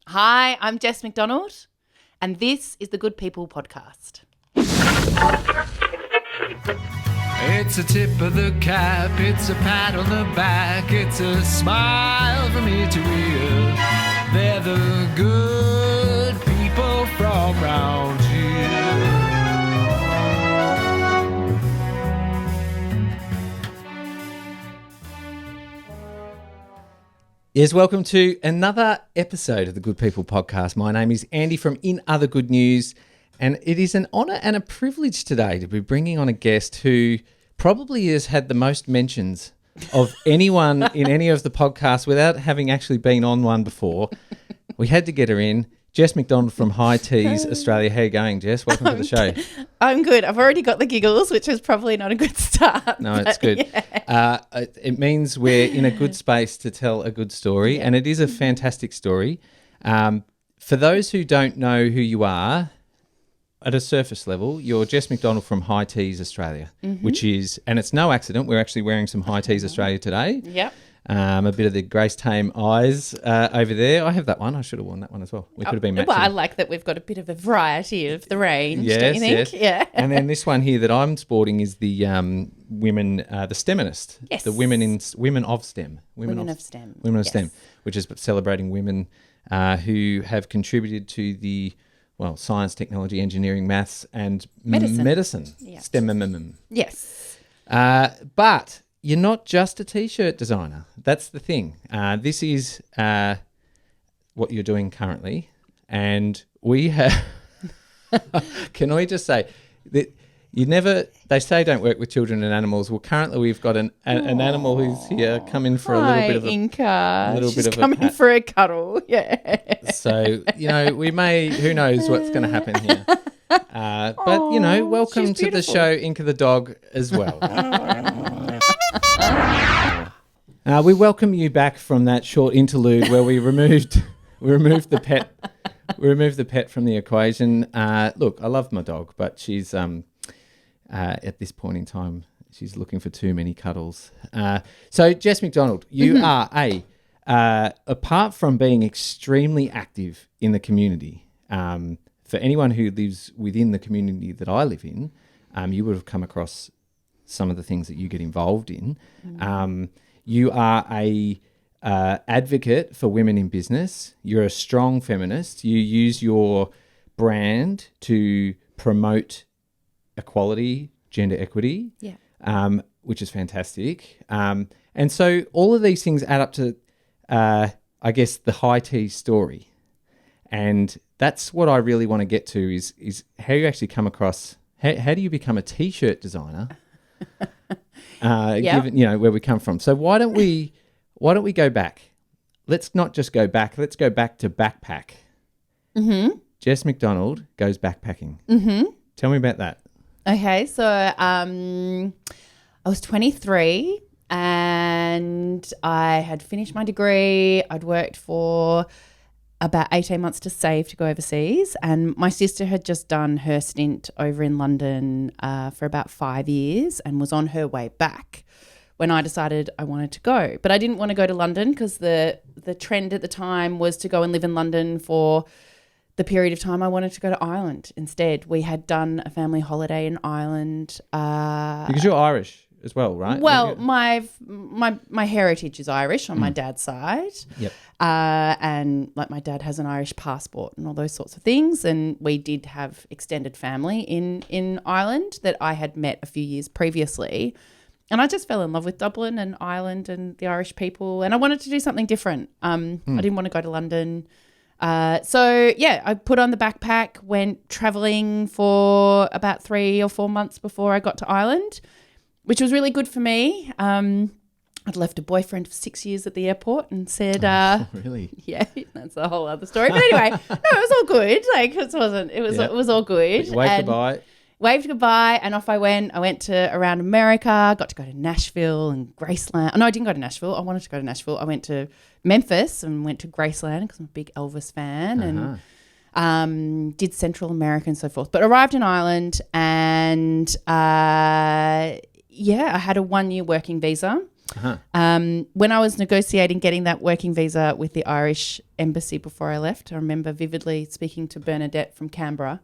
Hi, I'm Jess McDonald, and this is the Good People podcast. It's a tip of the cap, it's a pat on the back, it's a smile from ear to ear. They're the good people from round here. Yes, welcome to another episode of the Good People podcast. My name is Andy from In Other Good News, and it is an honour and a privilege today to be bringing on a guest who probably has had the most mentions of anyone in any of the podcasts without having actually been on one before. We had to get her in. Jess McDonald from High Teas Australia. How are you going, Jess? Welcome to the show. I'm good. I've already got the giggles, which is probably not a good start. No, it's good. Yeah. It means we're in a good space to tell a good story, and it is a fantastic story. For those who don't know who you are, at a surface level, you're Jess McDonald from High Teas Australia, which is, and it's no accident, we're actually wearing some High Teas Australia today. Yep. A bit of the Grace Tame eyes over there. I have that one. I should have worn that one as well. We could have been matching. Well, I like that we've got a bit of a variety of the range, don't you think? Yes. Yeah. And then this one here that I'm sporting is the women, the STEMinist. Yes. The women of STEM. Women of STEM. Women of STEM, which is celebrating women who have contributed to the, well, science, technology, engineering, maths, and medicine. Yeah. STEM. Yes. But you're not just a T-shirt designer. That's the thing. This is what you're doing currently. And we have... Can we just say that they say don't work with children and animals. Well, currently we've got an animal who's here coming for a little bit of a... Inca. She's coming for a cuddle. Yeah. So, we may... Who knows what's going to happen here. But, welcome to the show, Inca the dog, as well. We welcome you back from that short interlude where we removed the pet. We removed the pet from the equation. Look, I love my dog, but she's at this point in time she's looking for too many cuddles. So Jess McDonald, you are apart from being extremely active in the community. For anyone who lives within the community that I live in, you would have come across some of the things that you get involved in. You are a advocate for women in business. You're a strong feminist. You use your brand to promote equality, gender equity, which is fantastic. And so all of these things add up to, I guess, the High Tea story. And that's what I really want to get to is how you actually come across, how do you become a T-shirt designer? Given where we come from. So why don't we go back? Let's not just go back. Let's go back to backpack. Jess McDonald goes backpacking. Tell me about that. Okay, so I was 23 and I had finished my degree. I'd worked for about 18 months to save to go overseas, and my sister had just done her stint over in London for about 5 years and was on her way back when I decided I wanted to go. But I didn't want to go to London because the trend at the time was to go and live in London for the period of time. I wanted to go to Ireland instead. We had done a family holiday in Ireland. Because you're Irish as well, right? Well, my heritage is Irish on my dad's side. Yep. And like my dad has an Irish passport and all those sorts of things. And we did have extended family in Ireland that I had met a few years previously. And I just fell in love with Dublin and Ireland and the Irish people. And I wanted to do something different. I didn't want to go to London. I put on the backpack, went traveling for about 3 or 4 months before I got to Ireland, which was really good for me. I'd left a boyfriend for 6 years at the airport and said, really? Yeah, that's a whole other story. But anyway, no, it was all good. It was all good. Waved goodbye and off I went. I went to around America, got to go to Nashville and Graceland. No, I didn't go to Nashville. I wanted to go to Nashville. I went to Memphis and went to Graceland because I'm a big Elvis fan and did Central America and so forth. But arrived in Ireland and, I had a 1-year working visa. When I was negotiating getting that working visa with the Irish embassy before I left, I remember vividly speaking to Bernadette from Canberra.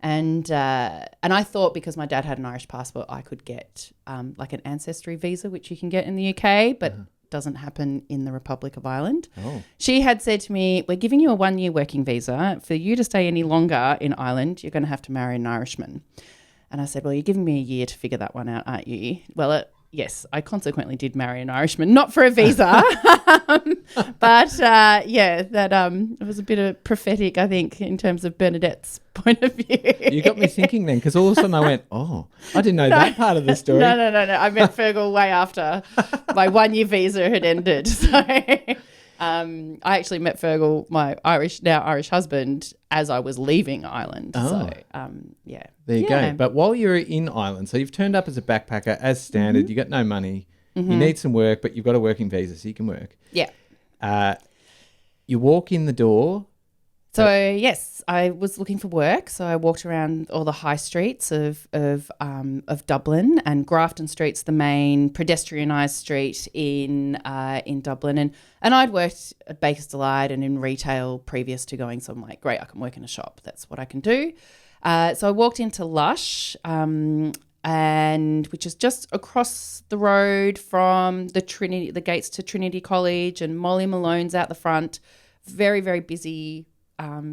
And I thought because my dad had an Irish passport, I could get like an ancestry visa, which you can get in the UK, but doesn't happen in the Republic of Ireland. Oh. She had said to me, we're giving you a 1-year working visa. For you to stay any longer in Ireland, you're going to have to marry an Irishman. And I said, well, you're giving me a year to figure that one out, aren't you? Well, yes, I consequently did marry an Irishman, not for a visa, but it was a bit of prophetic, I think, in terms of Bernadette's point of view. You got me thinking then, because all of a sudden I went, oh, I didn't know that part of the story. No. I met Fergal way after my 1-year visa had ended. So I actually met Fergal, my Irish husband, as I was leaving Ireland. Oh. So, There you go. But while you're in Ireland, so you've turned up as a backpacker, as standard, you got no money, you need some work, but you've got a working visa, so you can work. Yeah. You walk in the door. So, yes, I was looking for work. So I walked around all the high streets of Dublin, and Grafton Street's the main pedestrianised street in Dublin. And I'd worked at Baker's Delight and in retail previous to going. So I'm like, great, I can work in a shop. That's what I can do. So I walked into Lush, and which is just across the road from the gates to Trinity College, and Molly Malone's out the front. Very, very busy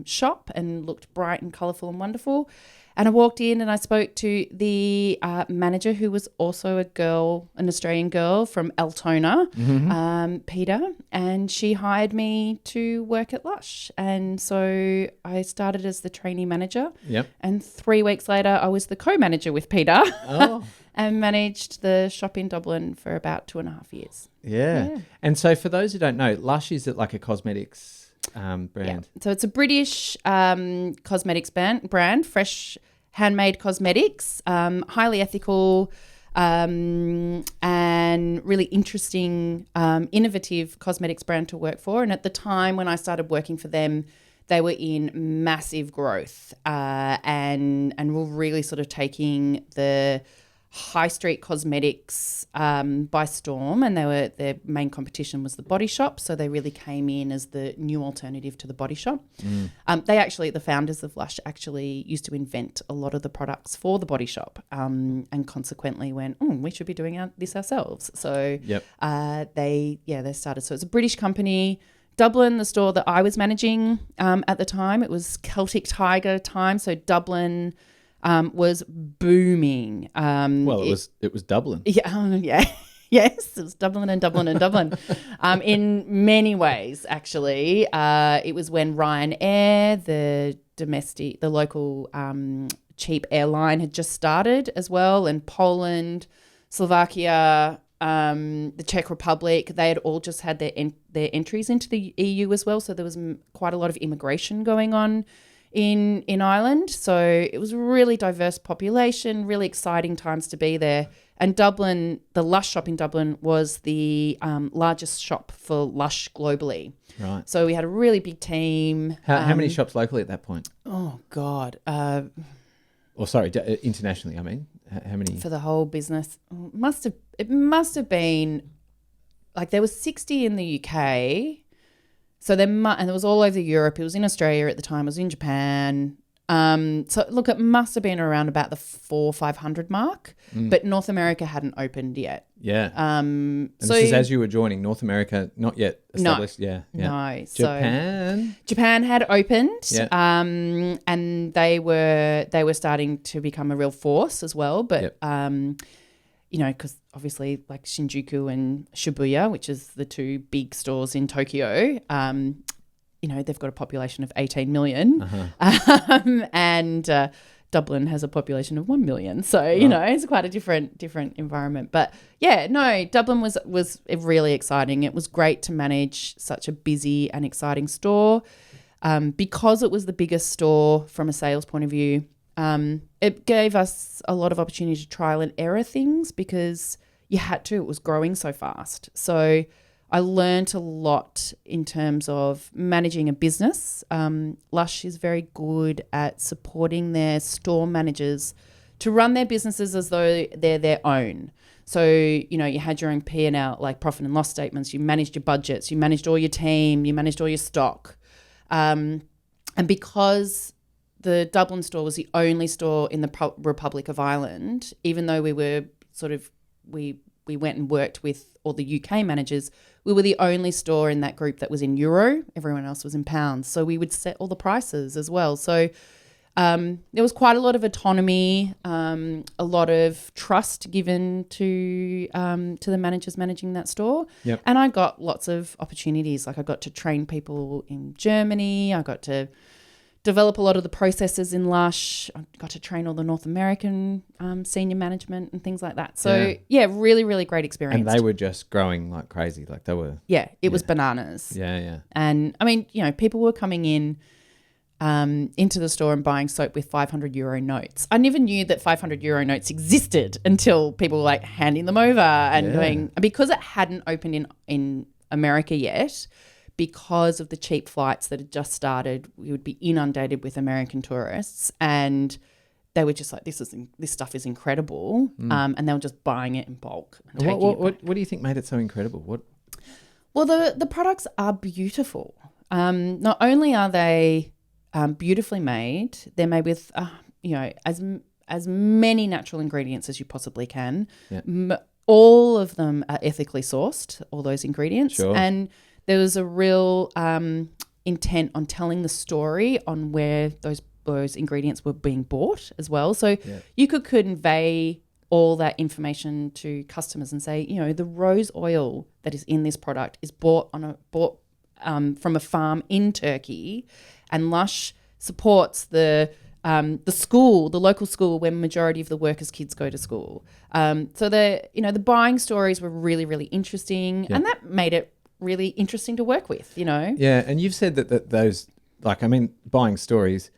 shop, and looked bright and colourful and wonderful. And I walked in and I spoke to the manager, who was also an Australian girl from Altona, Peter, and she hired me to work at Lush. And so I started as the trainee manager. Yep. And 3 weeks later, I was the co-manager with Peter. Oh. And managed the shop in Dublin for about 2.5 years. Yeah. And so for those who don't know, Lush, is it like a cosmetics brand? Yeah. So it's a British cosmetics brand, fresh handmade cosmetics, highly ethical and really interesting, innovative cosmetics brand to work for. And at the time when I started working for them, they were in massive growth and were really sort of taking the high street cosmetics by storm, and their main competition was the Body Shop, so they really came in as the new alternative to the Body Shop. The founders of Lush actually used to invent a lot of the products for the Body Shop, and consequently went, we should be doing this ourselves. So they started. So it's a British company. Dublin, the store that I was managing at the time, it was Celtic Tiger time, so Dublin was booming. It was Dublin. Yeah. Yes, it was Dublin and Dublin and Dublin. In many ways, actually. It was when Ryanair, the local cheap airline, had just started as well, and Poland, Slovakia, the Czech Republic, they had all just had their entries into the EU as well. So there was quite a lot of immigration going on in Ireland. So it was a really diverse population, really exciting times to be there. And Dublin, the Lush shop in Dublin was the largest shop for Lush globally. Right. So we had a really big team. How many shops locally at that point? Oh, God. Internationally, I mean. How many? For the whole business. It must have been, like, there was 60 in the UK. So and it was all over Europe. It was in Australia at the time. It was in Japan. So look, it must have been around about the 400-500 mark, but North America hadn't opened yet. Yeah. And so this is as you were joining North America, not yet established. No, yeah. No. Japan had opened, yeah. And they were starting to become a real force as well. But because obviously like Shinjuku and Shibuya, which is the two big stores in Tokyo, they've got a population of 18 million, and Dublin has a population of 1 million. So, it's quite a different environment. But yeah, no, Dublin was really exciting. It was great to manage such a busy and exciting store. Because it was the biggest store from a sales point of view, it gave us a lot of opportunity to trial and error things because you had to. It was growing so fast. So I learned a lot in terms of managing a business. Lush is very good at supporting their store managers to run their businesses as though they're their own. So, you know, you had your own P&L, like profit and loss statements, you managed your budgets, you managed all your team, you managed all your stock. And because the Dublin store was the only store in the Republic of Ireland, even though we were we went and worked with all the UK managers, we were the only store in that group that was in euro. Everyone else was in pounds. So we would set all the prices as well. So there was quite a lot of autonomy, a lot of trust given to the managers managing that store. Yep. And I got lots of opportunities. Like I got to train people in Germany. I got to develop a lot of the processes in Lush. I got to train all the North American senior management and things like that. So, yeah, really, really great experience. And they were just growing like crazy. Like they were. Yeah, it was bananas. Yeah, yeah. And, I mean, you know, people were coming in into the store and buying soap with 500 euro notes. I never knew that 500 euro notes existed until people were like handing them over and going, because it hadn't opened in America yet, because of the cheap flights that had just started, we would be inundated with American tourists, and they were just like, this stuff is incredible. And they were just buying it in bulk. And What do you think made it so incredible? Well, the products are beautiful. Not only are they beautifully made, they're made with as many natural ingredients as you possibly can. Yeah. All of them are ethically sourced, all those ingredients. Sure. And there was a real intent on telling the story on where those ingredients were being bought as well. So you could convey all that information to customers and say, you know, the rose oil that is in this product is bought from a farm in Turkey, and Lush supports the local school where majority of the workers' kids go to school. So the buying stories were really, really interesting, and that made it really interesting to work with, you know. Yeah, and you've said that those, buying stories,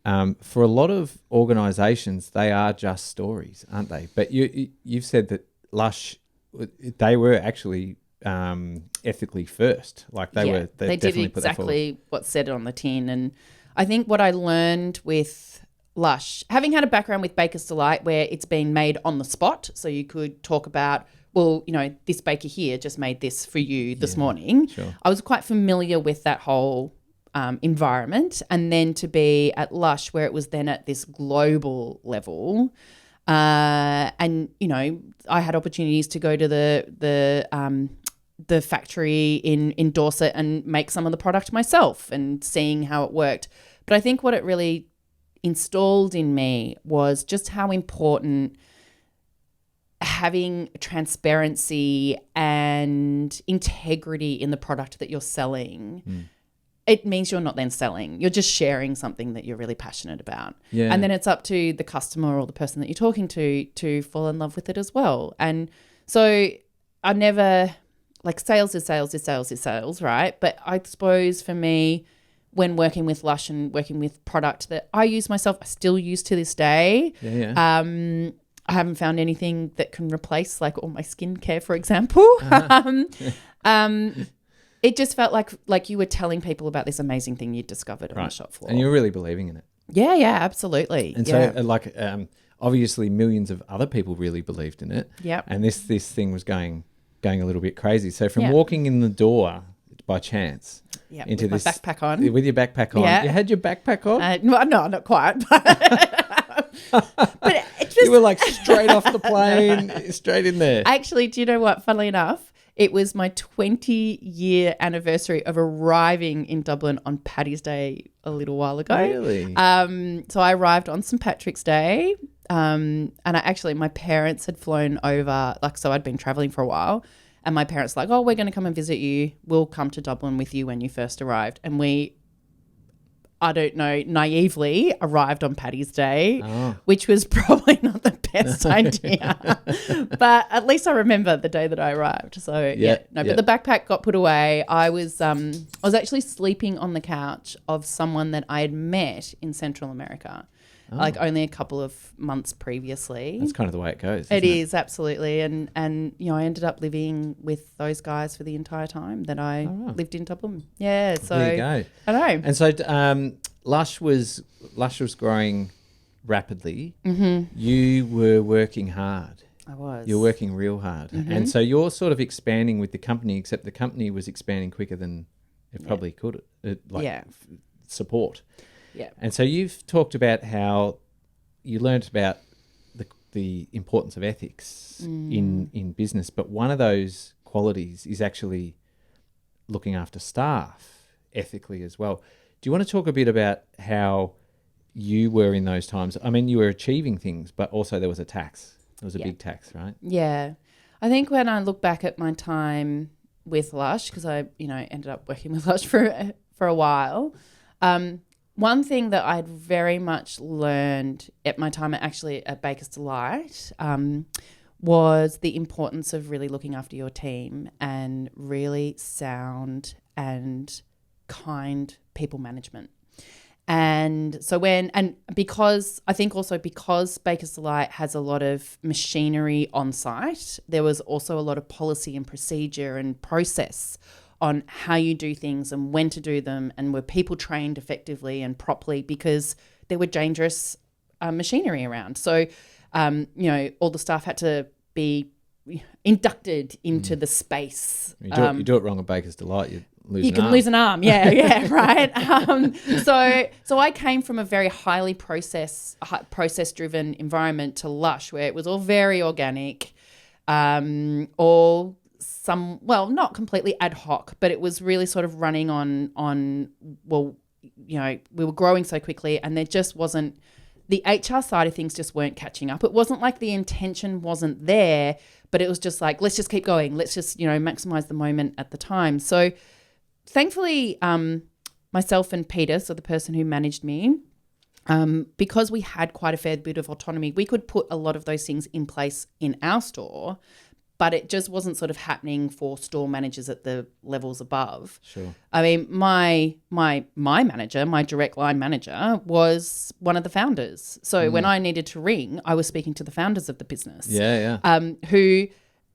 for a lot of organisations, they are just stories, aren't they? But you've said that Lush, they were actually ethically first. Like they did exactly what's said on the tin. And I think what I learned with Lush, having had a background with Baker's Delight where it's been made on the spot, so you could talk about, well, you know, this baker here just made this for you this morning. Sure. I was quite familiar with that whole environment. And then to be at Lush where it was then at this global level, and, you know, I had opportunities to go to the factory in Dorset and make some of the product myself and seeing how it worked. But I think what it really installed in me was just how important having transparency and integrity in the product that you're selling. It means you're not then selling. You're just sharing something that you're really passionate about. Yeah. And then it's up to the customer or the person that you're talking to fall in love with it as well. And so I never, sales is sales, right? But I suppose for me, when working with Lush and working with product that I use myself, I still use to this day. Yeah. I haven't found anything that can replace all my skincare, for example. It just felt like you were telling people about this amazing thing you'd discovered on the shop floor. And you were really believing in it. Yeah, absolutely. And so obviously millions of other people really believed in it. Yep. And this thing was going a little bit crazy. So from walking in the door by chance into with my backpack on. With your backpack on. Yeah. You had your backpack on? No, not quite. But it just... You were straight off the plane, straight in there. Actually, do you know what? Funnily enough, it was my 20-year anniversary of arriving in Dublin on Paddy's Day a little while ago. Really? So I arrived on St. Patrick's Day, and my parents had flown over, so I'd been travelling for a while, and my parents were like, oh, we're going to come and visit you. We'll come to Dublin with you when you first arrived. And we, I don't know, naively arrived on Paddy's Day, which was probably not the best idea. But at least I remember the day that I arrived. So but the backpack got put away. I was actually sleeping on the couch of someone that I had met in Central America, only a couple of months previously. That's kind of the way it goes. It is, absolutely. And I ended up living with those guys for the entire time that I lived in Dublin. Yeah, so there you go. I know. And so Lush was growing rapidly, you were working hard. I was. You're working real hard. And so you're sort of expanding with the company, except the company was expanding quicker than it probably could, support. Yeah. And so you've talked about how you learnt about the importance of ethics in business, but one of those qualities is actually looking after staff ethically as well. Do you want to talk a bit about how you were in those times? I mean, you were achieving things, but also there was a tax. There was a big tax, right? Yeah. I think when I look back at my time with Lush, because I, ended up working with Lush for a while, one thing that I'd very much learned at my time at Baker's Delight was the importance of really looking after your team and really sound and kind people management. And so because Baker's Delight has a lot of machinery on site, there was also a lot of policy and procedure and process on how you do things and when to do them, and were people trained effectively and properly, because there were dangerous machinery around. So, all the staff had to be inducted into the space. You do it wrong at Baker's Delight, you lose an arm. Yeah, right. So I came from a very highly process-driven environment to Lush, where it was all very organic, not completely ad hoc, but it was really sort of running on we were growing so quickly, and there just wasn't, the HR side of things just weren't catching up. It wasn't like the intention wasn't there, but it was just like, let's just keep going. Let's just, maximize the moment at the time. So thankfully, myself and Peter, so the person who managed me, because we had quite a fair bit of autonomy, we could put a lot of those things in place in our store, but it just wasn't sort of happening for store managers at the levels above. Sure. I mean, my manager, my direct line manager, was one of the founders. So when I needed to ring, I was speaking to the founders of the business. Yeah. Who,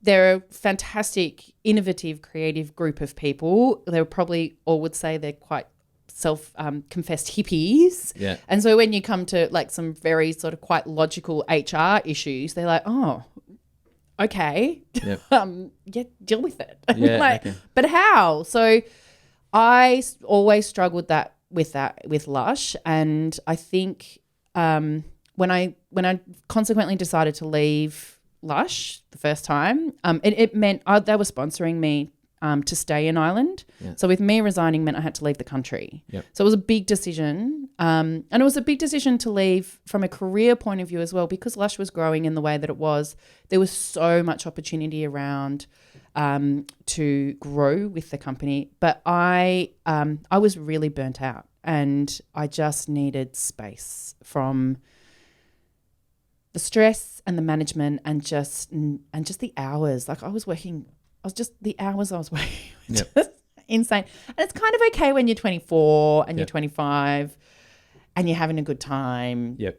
they're a fantastic, innovative, creative group of people. They probably all would say they're quite self-confessed hippies. Yeah. And so when you come to like some very sort of quite logical HR issues, they're like, oh, okay, yep. Deal with it. Yeah, okay. But how? So I always struggled with Lush, and I think when I consequently decided to leave Lush the first time, it meant they were sponsoring me to stay in Ireland. Yeah. So with me resigning meant I had to leave the country. Yep. So it was a big decision. And it was a big decision to leave from a career point of view as well, because Lush was growing in the way that it was. There was so much opportunity around to grow with the company. But I was really burnt out, and I just needed space from the stress and the management and just the hours. Like the hours I was working was just insane. And it's kind of okay when you're 24 and you're 25 and you're having a good time. Yep.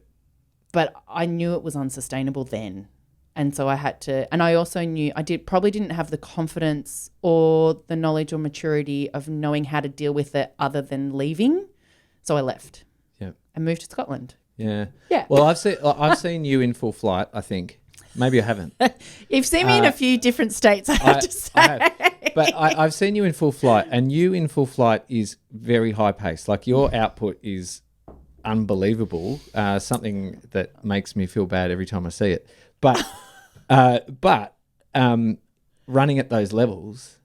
But I knew it was unsustainable then. And so I had to, and I also knew probably didn't have the confidence or the knowledge or maturity of knowing how to deal with it other than leaving. So I left. Yep. And moved to Scotland. Yeah. Yeah. Well, I've seen you in full flight, I think. Maybe I haven't. You've seen me in a few different states, I have to say. I have. But I've seen you in full flight, and you in full flight is very high paced. Like, your output is unbelievable, something that makes me feel bad every time I see it. But running at those levels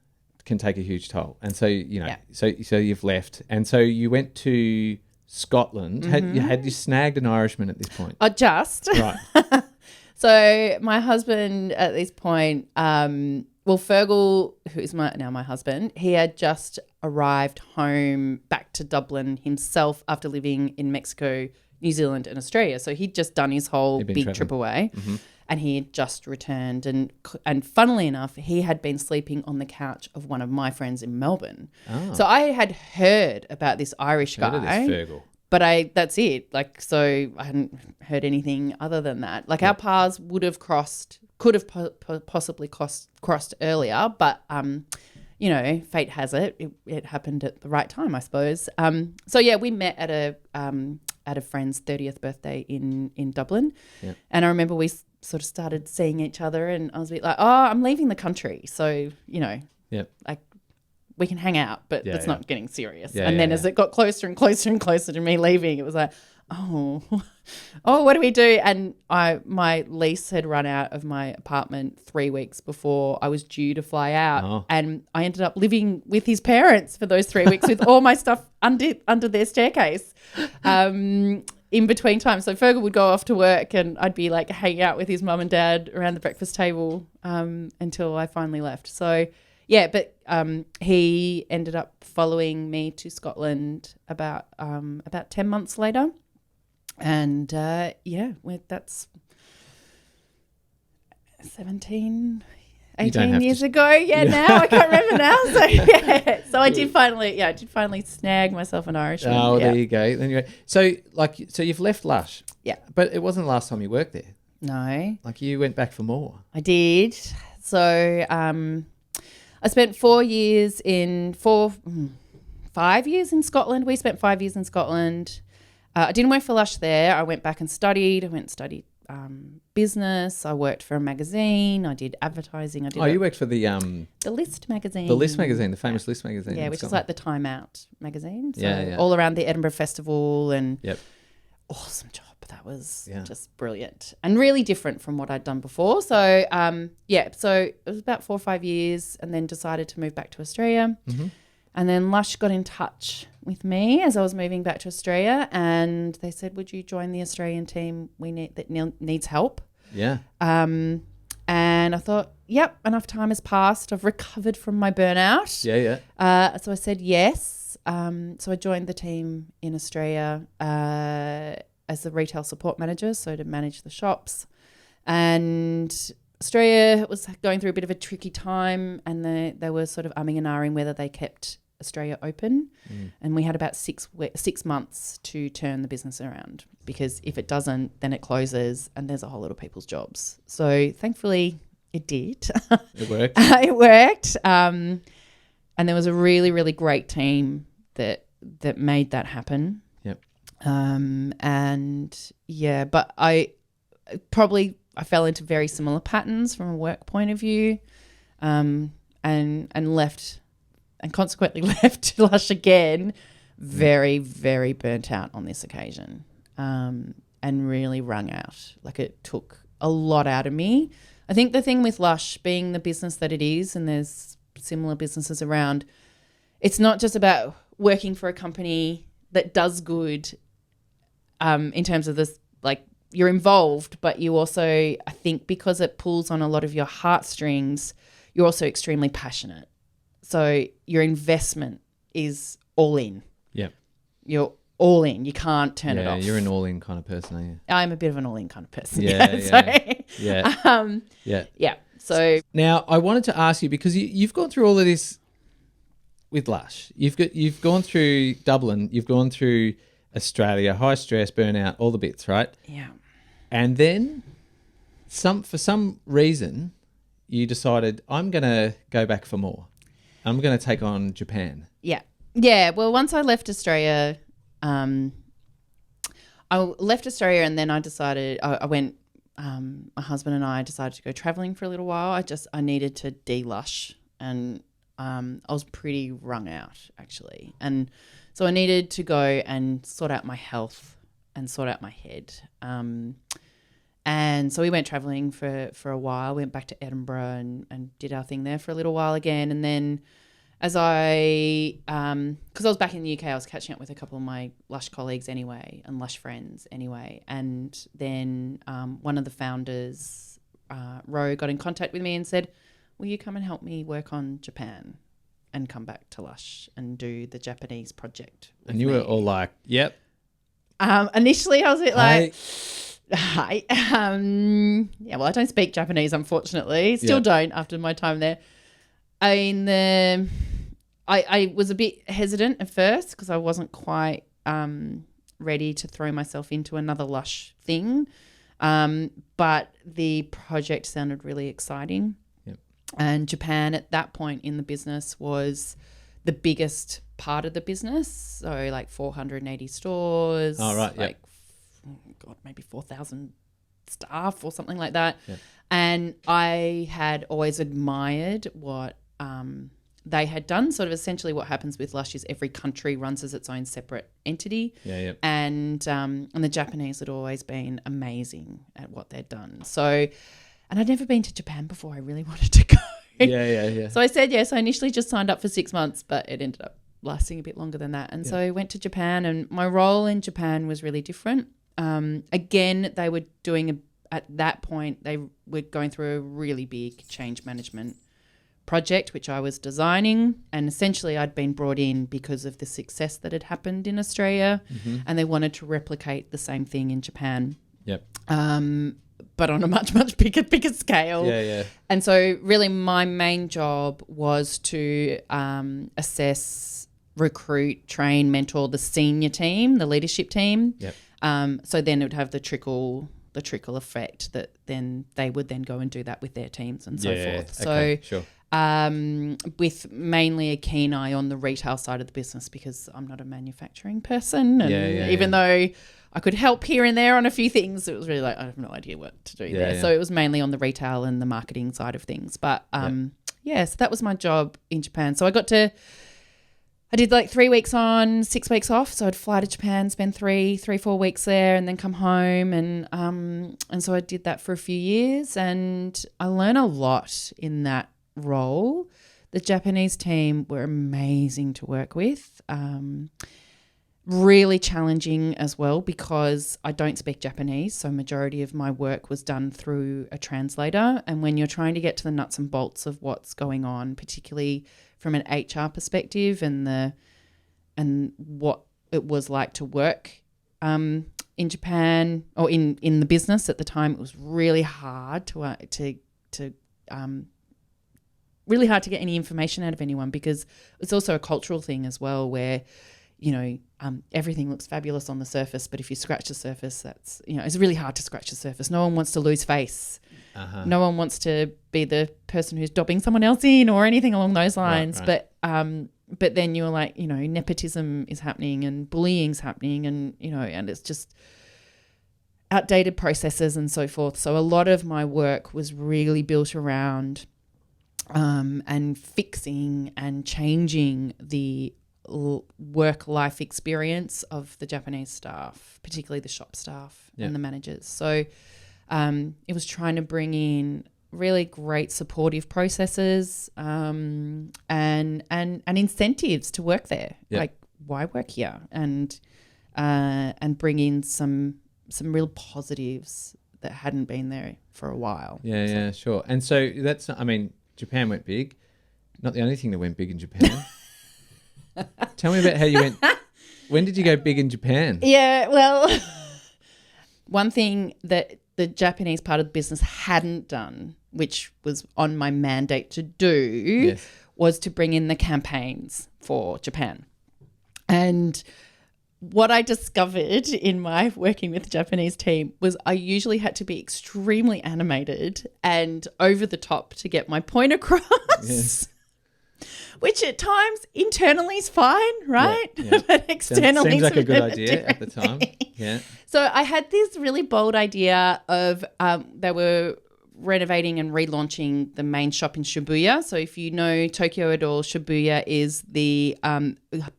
can take a huge toll. And so, so you've left. And so you went to Scotland. Mm-hmm. Had you snagged an Irishman at this point? Just. Right. So my husband at this point, Fergal, who is now my husband, he had just arrived home back to Dublin himself after living in Mexico, New Zealand and Australia. So he'd just done his whole big trip away, and he had just returned. And funnily enough, he had been sleeping on the couch of one of my friends in Melbourne. Oh. So I had heard about this Irish guy. Heard of this Fergal. But that's it. Like, so I hadn't heard anything other than that. Like, our paths could have possibly crossed earlier, but you know, fate has it happened at the right time, I suppose. So yeah, we met at a friend's 30th birthday in Dublin. Yeah. And I remember we sort of started seeing each other, and I was a bit like, oh, I'm leaving the country. So, you know, like we can hang out, but it's not getting serious. And then as it got closer and closer and closer to me leaving, it was like, oh, what do we do? And my lease had run out of my apartment 3 weeks before I was due to fly out. Oh. And I ended up living with his parents for those 3 weeks with all my stuff under their staircase in between times. So Fergal would go off to work and I'd be like hanging out with his mum and dad around the breakfast table until I finally left. So yeah, but he ended up following me to Scotland about 10 months later. And that's 18 years ago. Now I can't remember now. So I did finally snag myself an Irishman. Oh, there you go. Then so you've left Lush. Yeah. But it wasn't the last time you worked there. No. Like you went back for more. I did. So I spent 5 years in Scotland. We spent 5 years in Scotland. I didn't work for Lush there. I went back and studied. I went and studied business. I worked for a magazine. I did advertising. You worked for the List magazine. The List magazine, the famous List magazine. Yeah, which is like the Time Out magazine. So Yeah. all around the Edinburgh Festival and Yep. awesome job. That was just brilliant and really different from what I'd done before. So so it was about 4 or 5 years, and then decided to move back to Australia. Mm-hmm. And then Lush got in touch with me as I was moving back to Australia, and they said, "Would you join the Australian team? That needs help." Yeah. And I thought, "Yep, enough time has passed. I've recovered from my burnout." Yeah. So I said yes. So I joined the team in Australia as the retail support manager, so to manage the shops. And Australia was going through a bit of a tricky time, and they were sort of umming and ahhing whether they kept Australia open. And we had about 6 months to turn the business around, because if it doesn't, then it closes and there's a whole lot of people's jobs. So thankfully it did. It worked. It worked. And there was a really, really great team that made that happen. Yep. But I fell into very similar patterns from a work point of view, and left, and consequently left Lush again, very, very burnt out on this occasion, and really wrung out. Like, it took a lot out of me. I think the thing with Lush being the business that it is, and there's similar businesses around, it's not just about working for a company that does good in terms of this, like, you're involved, but you also, I think because it pulls on a lot of your heartstrings, you're also extremely passionate. So your investment is all in. Yeah. You're all in. You can't turn it off. Yeah, you're an all-in kind of person, aren't you? I'm a bit of an all-in kind of person. Yeah. So now I wanted to ask you, because you've gone through all of this with Lush. You've gone through Dublin. You've gone through Australia, high stress, burnout, all the bits, right? Yeah. And then for some reason you decided, I'm going to go back for more. I'm going to take on Japan. Yeah. Yeah. Well, once I left Australia, and then I decided, I went, my husband and I decided to go traveling for a little while. I needed to de-lush, and I was pretty wrung out, actually. And so I needed to go and sort out my health and sort out my head. And so we went travelling for a while, went back to Edinburgh and did our thing there for a little while again. And then because I was back in the UK, I was catching up with a couple of my Lush colleagues anyway, and Lush friends anyway. And then one of the founders, Ro, got in contact with me and said, will you come and help me work on Japan and come back to Lush and do the Japanese project with And you me? were all like, yep. Initially I was a bit like... Hi. Yeah, well, I don't speak Japanese, unfortunately. Still don't after my time there. I mean, I was a bit hesitant at first because I wasn't quite ready to throw myself into another Lush thing. But the project sounded really exciting. Yep. And Japan at that point in the business was the biggest part of the business. So like 480 stores. Oh, right. Like, maybe 4,000 staff or something like that. Yep. And I had always admired what they had done. Sort of essentially what happens with Lush is every country runs as its own separate entity. Yeah, yeah. And the Japanese had always been amazing at what they'd done. So, and I'd never been to Japan before. I really wanted to go. Yeah. So I said yes. I initially just signed up for 6 months, but it ended up lasting a bit longer than that. And so I went to Japan, and my role in Japan was really different. Again, they were doing at that point, they were going through a really big change management project, which I was designing. And essentially I'd been brought in because of the success that had happened in Australia, and they wanted to replicate the same thing in Japan. Yep. But on a much, much bigger scale. Yeah. And so really my main job was to assess, recruit, train, mentor the senior team, the leadership team. Yep. So then it would have the trickle effect that then they would then go and do that with their teams and so forth. Okay, So sure. with mainly a keen eye on the retail side of the business, because I'm not a manufacturing person. And even though I could help here and there on a few things, it was really like, I have no idea what to do there. Yeah. So it was mainly on the retail and the marketing side of things. But so that was my job in Japan. So I did like 3 weeks on, 6 weeks off. So I'd fly to Japan, spend 4 weeks there, and then come home. And so I did that for a few years, and I learned a lot in that role. The Japanese team were amazing to work with. Really challenging as well, because I don't speak Japanese. So majority of my work was done through a translator. And when you're trying to get to the nuts and bolts of what's going on, particularly from an HR perspective and what it was like to work in Japan or in the business at the time, it was really hard to really hard to get any information out of anyone, because it's also a cultural thing as well, where everything looks fabulous on the surface, but if you scratch the surface, that's it's really hard to scratch the surface. No one wants to lose face. No one wants to be the person who's dobbing someone else in or anything along those lines. Right. But then you're like, nepotism is happening and bullying's happening, and and it's just outdated processes and so forth. So a lot of my work was really built around and fixing and changing the work-life experience of the Japanese staff, particularly the shop staff and the managers. So it was trying to bring in really great supportive processes and incentives to work there. Like, why work here? And bring in some real positives that hadn't been there for a while. Yeah, sure. And so Japan went big. Not the only thing that went big in Japan. Tell me about how you went. When did you go big in Japan? Yeah, well, one thing that the Japanese part of the business hadn't done, which was on my mandate to do, was to bring in the campaigns for Japan. And what I discovered in my working with the Japanese team was I usually had to be extremely animated and over the top to get my point across. Yes. Which at times internally is fine, right? Yeah. But externally seems like a good bit idea at the time. Yeah. So I had this really bold idea of they were renovating and relaunching the main shop in Shibuya. So if you know Tokyo at all, Shibuya is the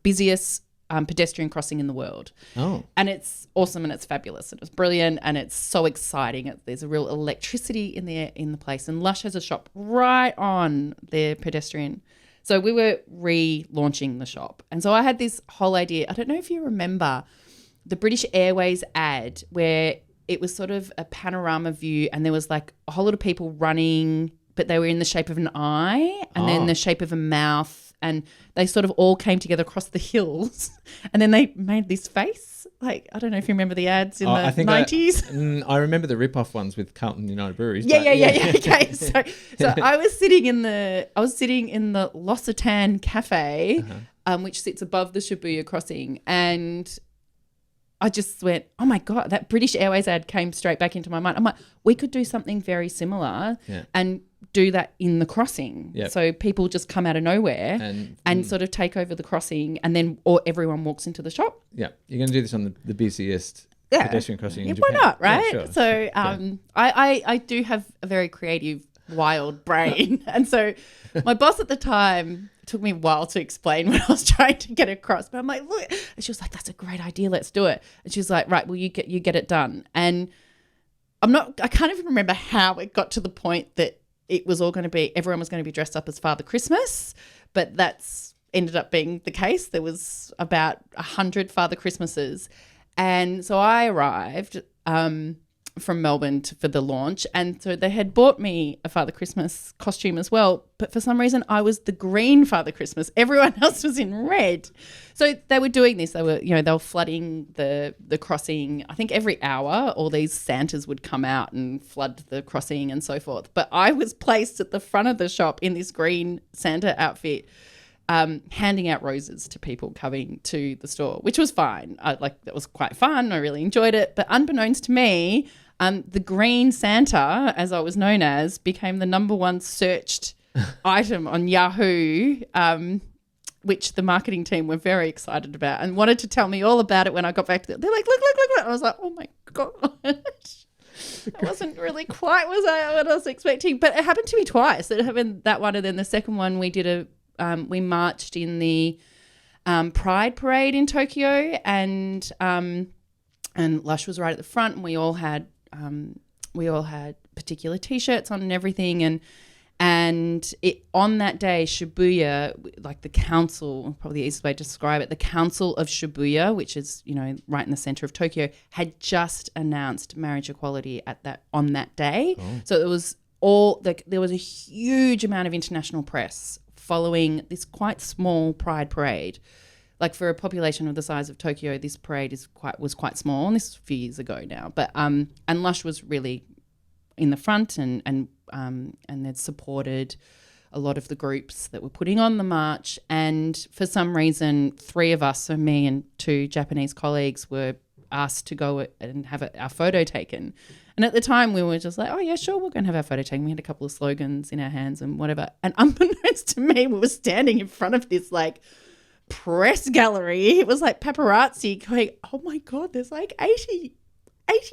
busiest pedestrian crossing in the world. Oh. And it's awesome and it's fabulous and it's brilliant and it's so exciting. There's a real electricity in the place. And Lush has a shop right on their pedestrian. So we were relaunching the shop. And so I had this whole idea. I don't know if you remember the British Airways ad where it was sort of a panorama view and there was like a whole lot of people running, but they were in the shape of an eye and then the shape of a mouth. And they sort of all came together across the hills and then they made this face. Like, I don't know if you remember the ads in the 90s. I remember the rip-off ones with Carlton United Breweries. Yeah. Okay. So I was sitting in the L'Occitane Cafe, which sits above the Shibuya crossing. And I just went, oh my God, that British Airways ad came straight back into my mind. I'm like, we could do something very similar and do that in the crossing. Yep. So people just come out of nowhere and sort of take over the crossing, and then or everyone walks into the shop. Yeah, you're going to do this on the busiest pedestrian crossing in Japan. Why not, right? Yeah, sure. So I do have a very creative, wild brain. And so my boss at the time took me a while to explain what I was trying to get across. But I'm like, look. And she was like, that's a great idea. Let's do it. And she was like, right, well, you get it done. And I can't even remember how it got to the point that it was all going to be, everyone was going to be dressed up as Father Christmas, but that's ended up being the case. There was about 100 Father Christmases. And so I arrived from Melbourne for the launch, and so they had bought me a Father Christmas costume as well, but for some reason I was the green Father Christmas. Everyone else was in red. So they were doing this. They were flooding the crossing. I think every hour all these Santas would come out and flood the crossing and so forth. But I was placed at the front of the shop in this green Santa outfit, handing out roses to people coming to the store, which was fine. That was quite fun. I really enjoyed it. But unbeknownst to me, the green Santa, as I was known as, became the number one searched item on Yahoo, which the marketing team were very excited about and wanted to tell me all about it when I got back to it. They're like, look. I was like, oh my gosh. It wasn't really quite what I was expecting. But it happened to me twice. It happened that one, and then the second one we did we marched in the Pride Parade in Tokyo, and Lush was right at the front, and we all had particular T-shirts on and everything, and it on that day Shibuya, like the council, probably the easiest way to describe it, the Council of Shibuya, which is right in the center of Tokyo, had just announced marriage equality on that day. So it was there was a huge amount of international press following this quite small Pride Parade. Like for a population of the size of Tokyo, this parade was quite small, and this was a few years ago now. But and Lush was really in the front, and they'd supported a lot of the groups that were putting on the march. And for some reason, 3 of us, so me and 2 Japanese colleagues, were asked to go and have our photo taken. And at the time we were just like, oh yeah, sure, we're going to have our photo taken. We had a couple of slogans in our hands and whatever. And unbeknownst to me, we were standing in front of this like press gallery. It was like paparazzi going, oh my God, there's like 80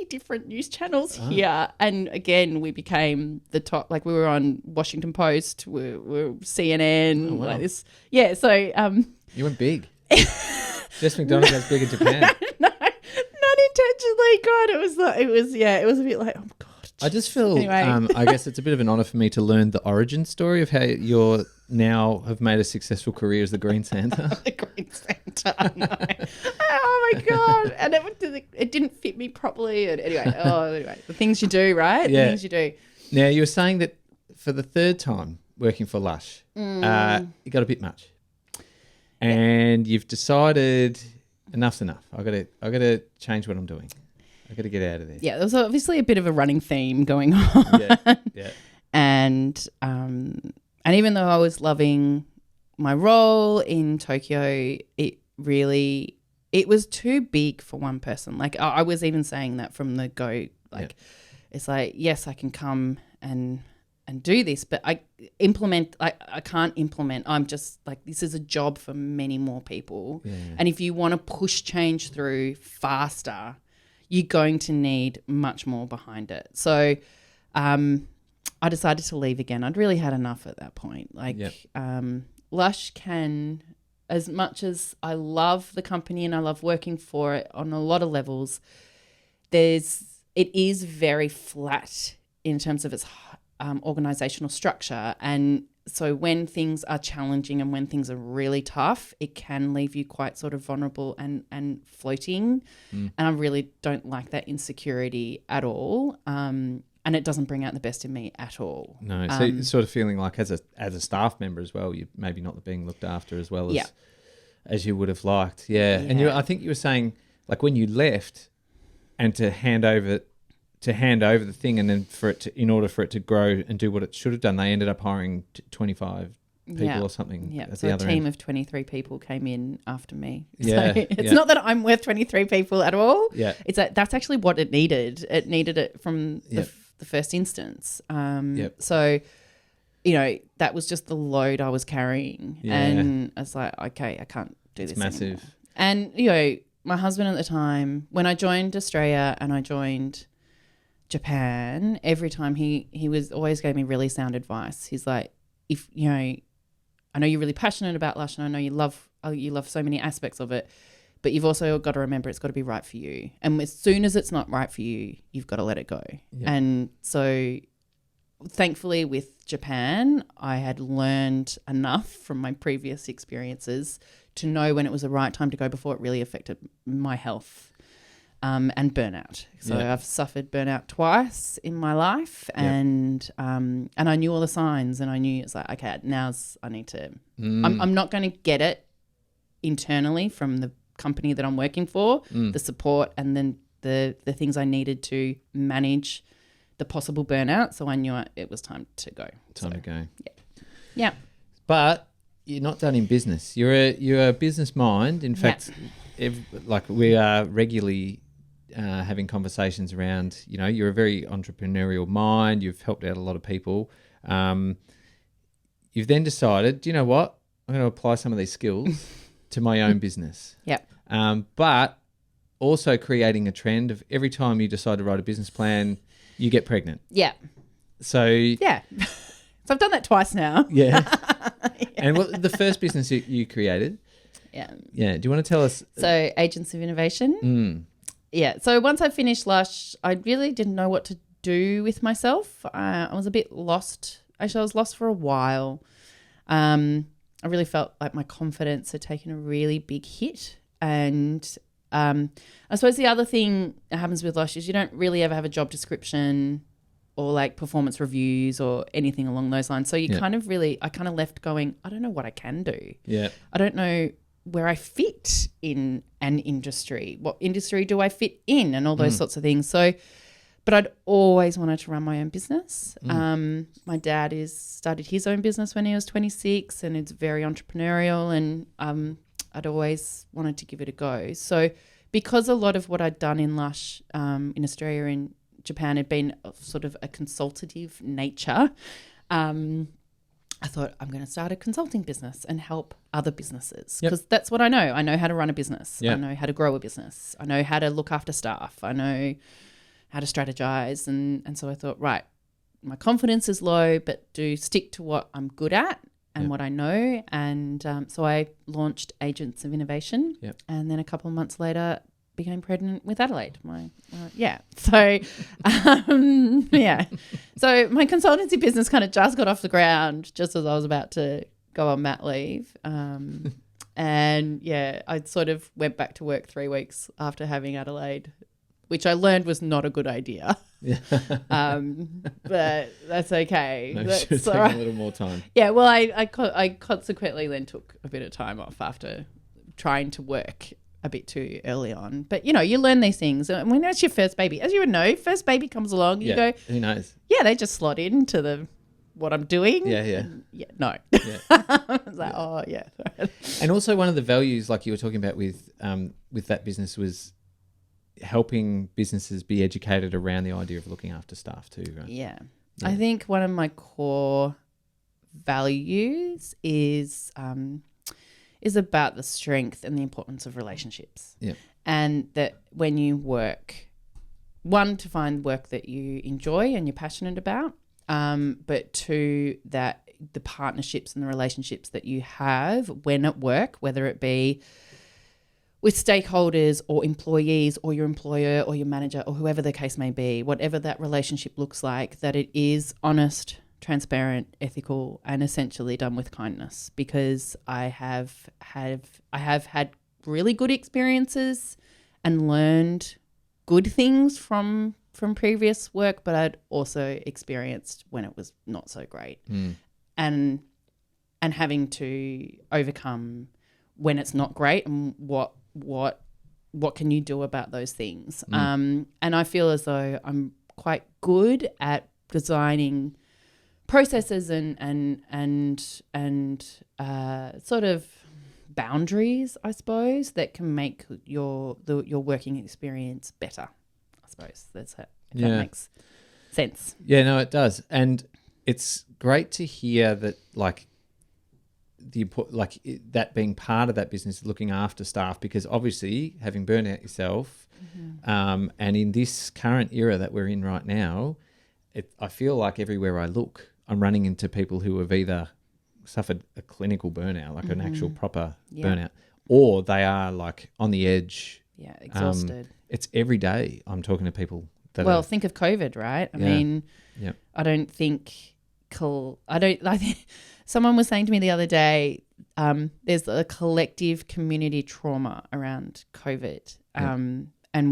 different news channels here. And again, we became the top, like we were on Washington Post, we were CNN, like this. Yeah, so you went big. Jess McDonald goes big in Japan. No, not intentionally. God, it was a bit like, oh God. I just feel, anyway. I guess it's a bit of an honour for me to learn the origin story of how you're now have made a successful career as the Green Santa. The Green Santa, I know. Oh my God. And it didn't fit me properly. And anyway, the things you do, right? Yeah. The things you do. Now, you were saying that for the 3rd time working for Lush, you got a bit much. And you've decided enough's enough. I got to change what I'm doing. I got to get out of there. Yeah, there was obviously a bit of a running theme going on. Yeah. And even though I was loving my role in Tokyo, it was too big for one person. Like I was even saying that from the go. Like it's like, yes, I can come and do this, but I can't implement. I'm just like, this is a job for many more people. Yeah. And if you want to push change through faster, you're going to need much more behind it. So I decided to leave again. I'd really had enough at that point. Lush can, as much as I love the company and I love working for it on a lot of levels, it is very flat in terms of its organizational structure. And so when things are challenging and when things are really tough, it can leave you quite sort of vulnerable and floating. And I really don't like that insecurity at all. And it doesn't bring out the best in me at all. No, so you're sort of feeling like as a staff member as well, you're maybe not being looked after as well as you would have liked. Yeah. And I think you were saying, like, when you left and to hand over the thing, and then in order for it to grow and do what it should have done, they ended up hiring 25 people or something Yeah. at So the a other team end. of 23 people came in after me. Yeah, So it's yeah. not that I'm worth 23 people at all. Yeah. It's that's actually what it needed. It needed it from Yep. the first instance. Yep. So, you know, that was just the load I was carrying. Yeah. And I was like, okay, I can't do this massive. anymore. And, you know, my husband at the time, when I joined Australia and I joined Japan, every time he was always gave me really sound advice. He's like, if, you know, I know you're really passionate about Lush and I know you love so many aspects of it, but you've also got to remember it's got to be right for you. And as soon as it's not right for you, you've got to let it go. Yeah. And so thankfully with Japan, I had learned enough from my previous experiences to know when it was the right time to go before it really affected my health and burnout. So Yeah. I've suffered burnout twice in my life, and I knew all the signs, and I knew it's like, okay, I need to. I'm not going to get it internally from the company that I'm working for, the support, and then the things I needed to manage the possible burnout. So I knew it was time to go. Time to go. Yeah. But you're not done in business. You're a business mind. In fact, like we are regularly having conversations around, you know, you're a very entrepreneurial mind. You've helped out a lot of people. You've then decided, do you know what? I'm going to apply some of these skills to my own business. Yep. But also creating a trend of every time you decide to write a business plan, you get pregnant. Yeah. So Yeah. So I've done that twice now. yeah. And what the first business you created? Yeah. Yeah. Do you want to tell us? So Agents of Innovation. Yeah. So once I finished Lush, I really didn't know what to do with myself. I was a bit lost. Actually, I was lost for a while. I really felt like my confidence had taken a really big hit. And I suppose the other thing that happens with Lush is you don't really ever have a job description or like performance reviews or anything along those lines. So I kind of left going, I don't know what I can do. Yeah. I don't know where I fit in an industry. What industry do I fit in, and all those sorts of things. So, but I'd always wanted to run my own business. My dad started his own business when he was 26, and it's very entrepreneurial, and I'd always wanted to give it a go. So because a lot of what I'd done in Lush in Australia and Japan had been of sort of a consultative nature, I thought I'm going to start a consulting business and help other businesses, because that's what I know. I know how to run a business. I know how to grow a business. I know how to look after staff. I know how to strategize. And so I thought, right, my confidence is low, but do stick to what I'm good at and what I know. And so I launched Agents of Innovation. And then a couple of months later, became pregnant with Adelaide. So so my consultancy business kind of just got off the ground just as I was about to go on mat leave. I sort of went back to work 3 weeks after having Adelaide, which I learned was not a good idea. But that's okay. No, That's should have all taken right. a little more time. Yeah, well, I consequently then took a bit of time off after trying to work a bit too early on. But, you know, you learn these things. And when it's your first baby, as you would know, first baby comes along, you go, who knows? yeah, they just slot into what I'm doing. Yeah. And no. Yeah. I was like, oh, yeah. And also one of the values, like you were talking about with that business, was helping businesses be educated around the idea of looking after staff too, right? Yeah. I think one of my core values is about the strength and the importance of relationships. Yeah. And that when you work, one, to find work that you enjoy and you're passionate about, but two, that the partnerships and the relationships that you have when at work, whether it be with stakeholders or employees or your employer or your manager or whoever the case may be, whatever that relationship looks like, that it is honest, transparent, ethical, and essentially done with kindness. Because I have had really good experiences and learned good things from previous work, but I'd also experienced when it was not so great, and having to overcome when it's not great, and what can you do about those things. And I feel as though I'm quite good at designing processes and sort of boundaries, I suppose, that can make your working experience better. I suppose that's it. If that makes sense. Yeah, no, it does, and it's great to hear that, like, that being part of that business, looking after staff, because obviously having burnt out yourself, and in this current era that we're in right now, I feel like everywhere I look, I'm running into people who have either suffered a clinical burnout, like an actual proper burnout, or they are like on the edge. Yeah, exhausted. It's every day I'm talking to people that think of COVID, right? I mean, I don't think someone was saying to me the other day, there's a collective community trauma around COVID, and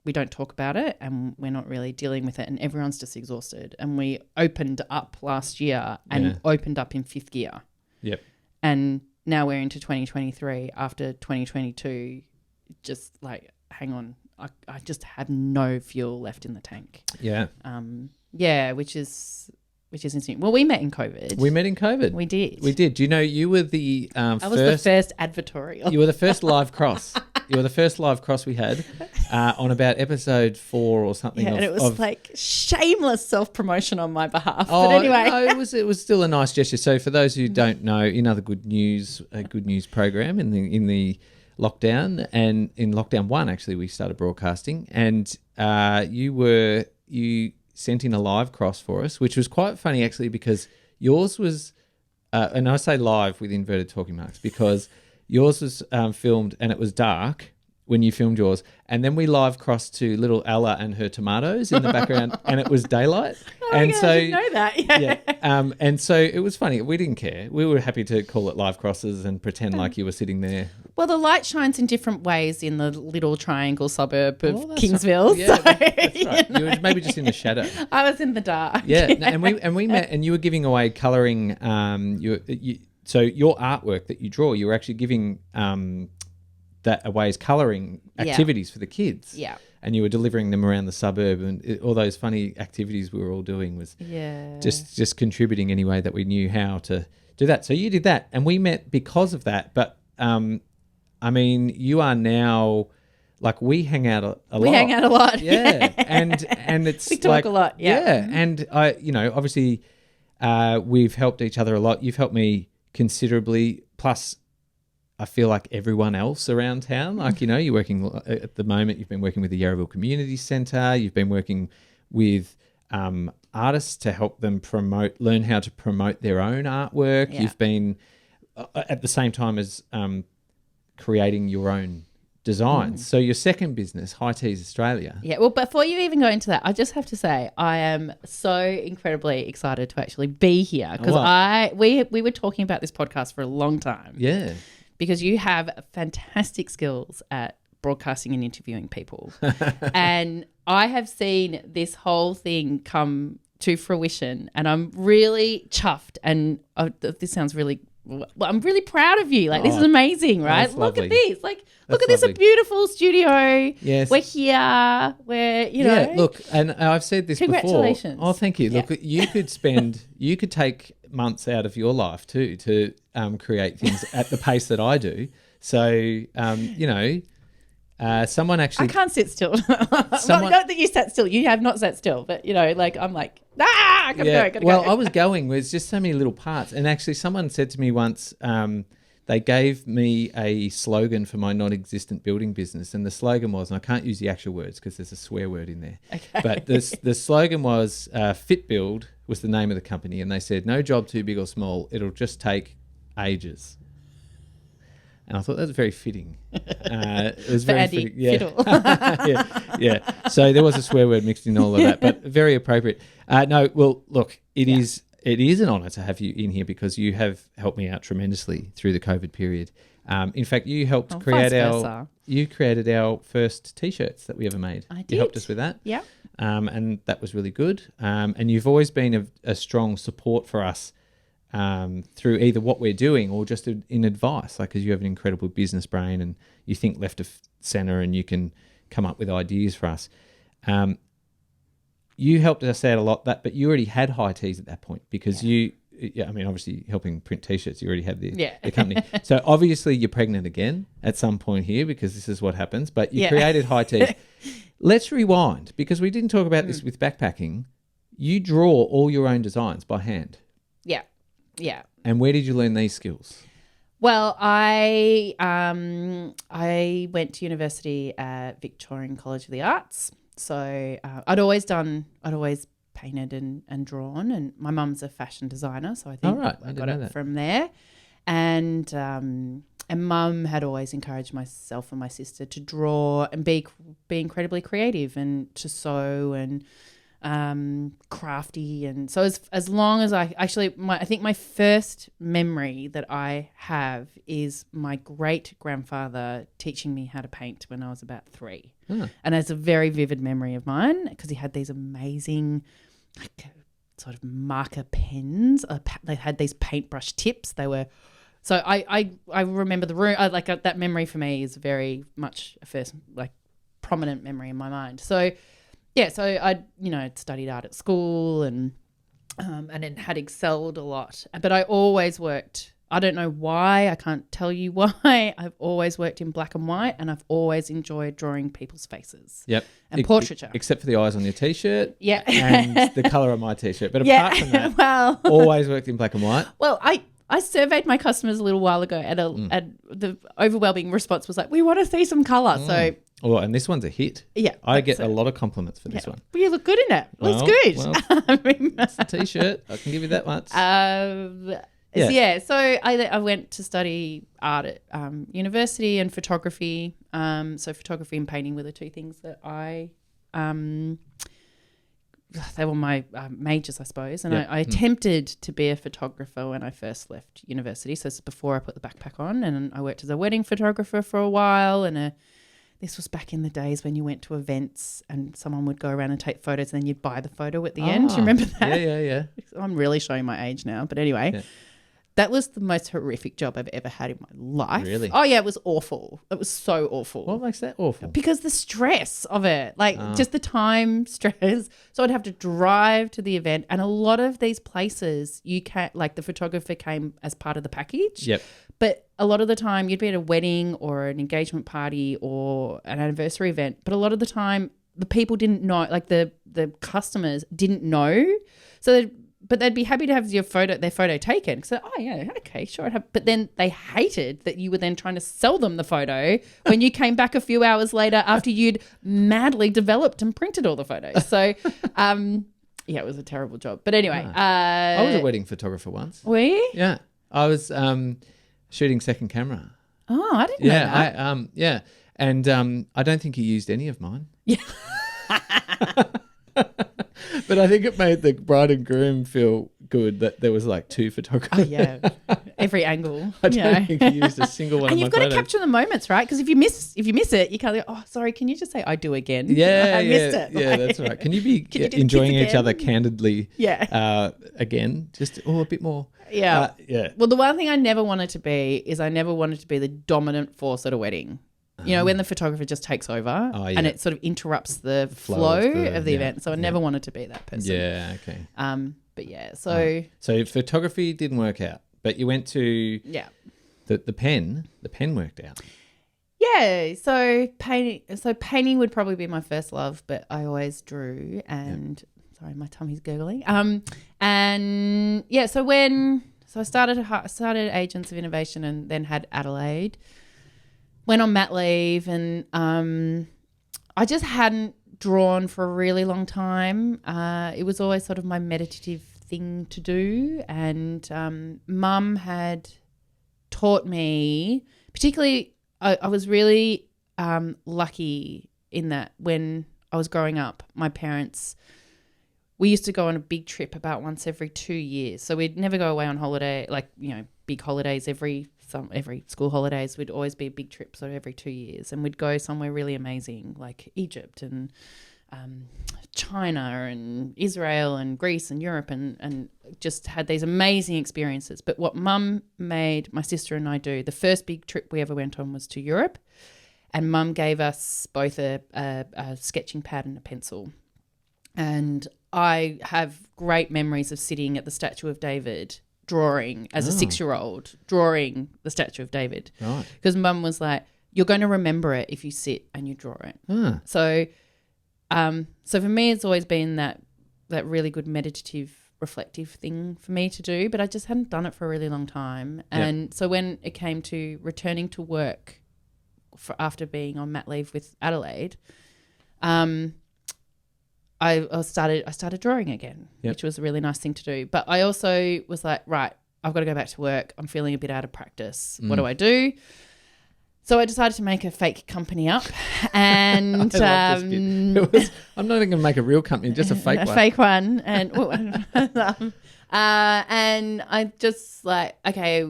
we don't talk about it, and we're not really dealing with it, and everyone's just exhausted. And we opened up last year and opened up in fifth gear. Yep. And now we're into 2023 after 2022, just like, hang on, I just have no fuel left in the tank. Yeah. Which is interesting. Well, we met in COVID. We met in COVID. We did. Do you know you were the I was the first advertorial. You were the first live cross. You were the first live cross we had on about episode 4 or something. Yeah, and it was like shameless self-promotion on my behalf. Oh, but anyway. No, it was still a nice gesture. So for those who don't know, in other good news program in the lockdown, and in lockdown 1 actually we started broadcasting, and you sent in a live cross for us, which was quite funny actually, because yours was, and I say live with inverted talking marks, because yours was filmed and it was dark when you filmed yours, and then we live crossed to little Ella and her tomatoes in the background, and it was daylight. Oh and God, so I didn't know that. And so it was funny. We didn't care. We were happy to call it live crosses and pretend like you were sitting there. Well, the light shines in different ways in the little triangle suburb of Kingsville. Right. Yeah, that's right. You were maybe just in the shadow. I was in the dark. Yeah, and we met, and you were giving away colouring. So your artwork that you draw, you were actually giving that away as colouring activities for the kids. Yeah. And you were delivering them around the suburb, and all those funny activities we were all doing was just contributing any way that we knew how to do that. So you did that, and we met because of that. But I mean, you are now, like, we hang out a lot. We hang out a lot. Yeah. and it's we talk a lot. Yeah. And I, obviously we've helped each other a lot. You've helped me considerably. Plus, I feel like everyone else around town, like, you're working at the moment, you've been working with the Yarraville Community Centre. You've been working with artists to help them learn how to promote their own artwork. Yeah. You've been at the same time as creating your own designs. So your second business, High Teas Australia. Yeah, well, before you even go into that, I just have to say I am so incredibly excited to actually be here, because we were talking about this podcast for a long time. Yeah. Because you have fantastic skills at broadcasting and interviewing people. And I have seen this whole thing come to fruition, and I'm really chuffed, and this sounds really... Well, I'm really proud of you. Like, this is amazing, right? Look at this. Like, look at this, a beautiful studio. Yes. We're here. We're, Yeah, look, and I've said this Congratulations. before. Oh, thank you. Look, you could take months out of your life too to create things at the pace that I do. So, someone actually... I can't sit still. Well, not that you sat still. You have not sat still, but, I'm like, I gotta go. Well, I was going. There's just so many little parts. And actually someone said to me once, they gave me a slogan for my non-existent building business. And the slogan was, and I can't use the actual words because there's a swear word in there. Okay. But the slogan was, Fit Build was the name of the company. And they said, no job too big or small. It'll just take ages. And I thought that was very fitting. It was very fitting. Yeah. yeah. So there was a swear word mixed in all of that, but very appropriate. No, well, look, it is an honour to have you in here, because you have helped me out tremendously through the COVID period. In fact, you helped created our first T-shirts that we ever made. I did. You helped us with that. Yeah. And that was really good. And you've always been a strong support for us. Through either what we're doing or just in advice, like, because you have an incredible business brain and you think left of centre and you can come up with ideas for us. you helped us out a lot, but you already had high teas at that point because obviously helping print T-shirts, you already had the company. So obviously you're pregnant again at some point here because this is what happens, but you created high teas. Let's rewind because we didn't talk about this with backpacking. You draw all your own designs by hand. Yeah. Yeah. And where did you learn these skills? Well, I went to university at Victorian College of the Arts. So I'd always painted and drawn, and my mum's a fashion designer, so I think I got it from there. And Mum had always encouraged myself and my sister to draw and be incredibly creative and to sew and crafty. And so as long as I think my first memory that I have is my great grandfather teaching me how to paint when I was about 3. And it's a very vivid memory of mine because he had these amazing sort of marker pens. They had these paintbrush tips. They were so I remember the room. That memory for me is very much a first prominent memory in my mind. So yeah, so I studied art at school and then had excelled a lot. But I always worked. I don't know why. I can't tell you why. I've always worked in black and white, and I've always enjoyed drawing people's faces. Yep. And portraiture. Except for the eyes on your T-shirt. Yeah. And the colour of my T-shirt. But apart from that, always worked in black and white. Well, I surveyed my customers a little while ago, and the overwhelming response was like, "We want to see some colour." So. Oh, and this one's a hit. Yeah. I get a lot of compliments for this one. Well, you look good in it. Looks good. Well, it's a T-shirt. I can give you that much. So I went to study art at university and photography. So photography and painting were the two things that they were my majors, I suppose. And I attempted to be a photographer when I first left university. So this is before I put the backpack on. And I worked as a wedding photographer for a while. And this was back in the days when you went to events and someone would go around and take photos and then you'd buy the photo at the end. Do you remember that? Yeah. I'm really showing my age now. But anyway. Yeah. That was the most horrific job I've ever had in my life. Really? Oh, yeah, it was awful. It was so awful. What makes that awful? Because the stress of it, just the time stress. So I'd have to drive to the event. And a lot of these places, you can't, the photographer came as part of the package. Yep. But a lot of the time you'd be at a wedding or an engagement party or an anniversary event. But a lot of the time the people didn't know, the customers didn't know. So but they'd be happy to have their photo taken. So, oh yeah, okay, sure. But then they hated that you were then trying to sell them the photo when you came back a few hours later after you'd madly developed and printed all the photos. So, it was a terrible job. But anyway, I was a wedding photographer once. Were you? Yeah, I was shooting second camera. Oh, I didn't know that. And I don't think he used any of mine. Yeah. But I think it made the bride and groom feel good that there was 2 photographers. Oh, yeah. Every angle. I don't think he used a single one of my photos. And you've got to capture the moments, right? Because if you miss it, you can't go, oh, sorry, can you just say I do again? Yeah, I missed it. Yeah, that's right. Can you be enjoying each other candidly again? Just a bit more. Yeah. Yeah. Well, the one thing I never wanted to be is I never wanted to be the dominant force at a wedding. You know, when the photographer just takes over and it sort of interrupts the flow of the event. So I never wanted to be that person. Yeah, okay. But yeah, so... So photography didn't work out, but you went to... Yeah. The pen worked out. Yeah, so painting would probably be my first love, but I always drew and... Yep. Sorry, my tummy's gurgling. And yeah, so I started Agents of Innovation and then had Adelaide. Went on mat leave and I just hadn't drawn for a really long time. It was always sort of my meditative thing to do, and Mum had taught me, particularly I was really lucky in that when I was growing up, my parents, we used to go on a big trip about once every 2 years. So we'd never go away on holiday, big holidays every school holidays. Would always be a big trip sort of every 2 years, and we'd go somewhere really amazing like Egypt and China and Israel and Greece and Europe and just had these amazing experiences. But what Mum made my sister and I do, the first big trip we ever went on was to Europe, and Mum gave us both a sketching pad and a pencil. And I have great memories of sitting at the Statue of David drawing as a 6-year-old, drawing the Statue of David. Right. Because Mum was like, you're going to remember it if you sit and you draw it. So for me, it's always been that really good meditative, reflective thing for me to do, but I just hadn't done it for a really long time. And so when it came to returning to work after being on mat leave with Adelaide, I started drawing again, which was a really nice thing to do. But I also was like, right, I've got to go back to work. I'm feeling a bit out of practice. What do I do? So I decided to make a fake company up, and I'm not even going to make a real company, just a fake one. A fake one, and and I just like, okay,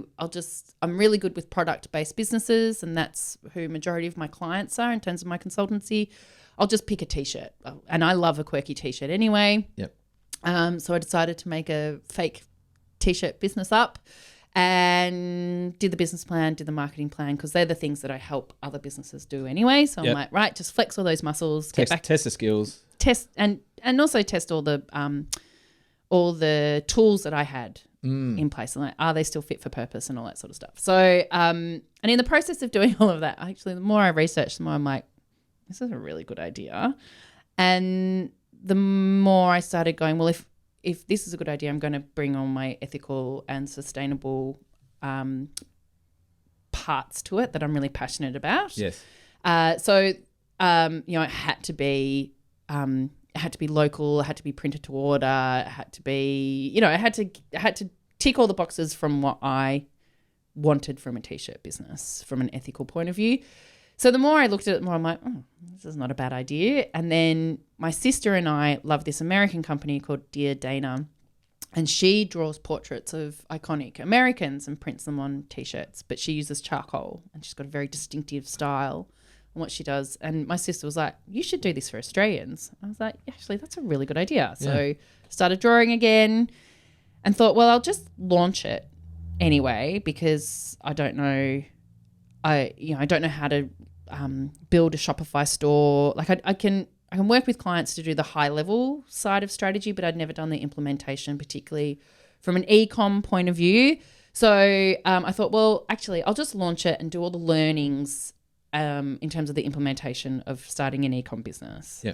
I'm really good with product-based businesses, and that's who majority of my clients are in terms of my consultancy. I'll just pick a T-shirt, and I love a quirky T-shirt anyway. Yep. So I decided to make a fake T-shirt business up. And did the business plan, did the marketing plan, because they're the things that I help other businesses do anyway. So I'm like, right, just flex all those muscles, test the skills, test and also test all the tools that I had in place. And like, are they still fit for purpose and all that sort of stuff. So and in the process of doing all of that, actually, the more I researched, the more I'm like, this is a really good idea. And the more I started going, well, if this is a good idea, I'm going to bring on my ethical and sustainable parts to it that I'm really passionate about. Yes. So it had to be local, it had to be printed to order, it had to be, I had to tick all the boxes from what I wanted from a T-shirt business from an ethical point of view. So the more I looked at it, the more I'm like, this is not a bad idea. And then my sister and I love this American company called Dear Dana, and she draws portraits of iconic Americans and prints them on T-shirts, but she uses charcoal, and she's got a very distinctive style on what she does. And my sister was like, you should do this for Australians. I was like, actually, that's a really good idea. Yeah. So started drawing again and thought, well, I'll just launch it anyway, because I don't know how to build a Shopify store. Like I can work with clients to do the high level side of strategy, but I'd never done the implementation, particularly from an e-com point of view. So I thought, well, actually, I'll just launch it and do all the learnings in terms of the implementation of starting an e-com business,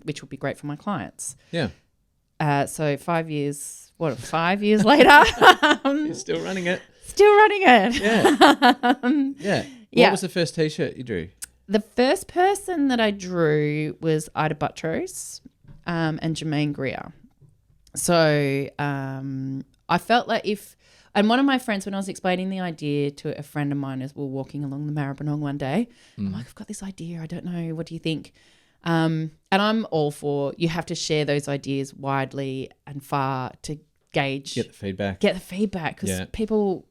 which would be great for my clients. Yeah. So 5 years later, you're still running it. Still running it. Yeah. What was the first T-shirt you drew? The first person that I drew was Ida Buttrose and Jermaine Greer. So I felt like and one of my friends, when I was explaining the idea to a friend of mine as we were walking along the Maribyrnong one day, I'm like, I've got this idea. I don't know. What do you think? And I'm all for, you have to share those ideas widely and far to gauge. Get the feedback. Because people,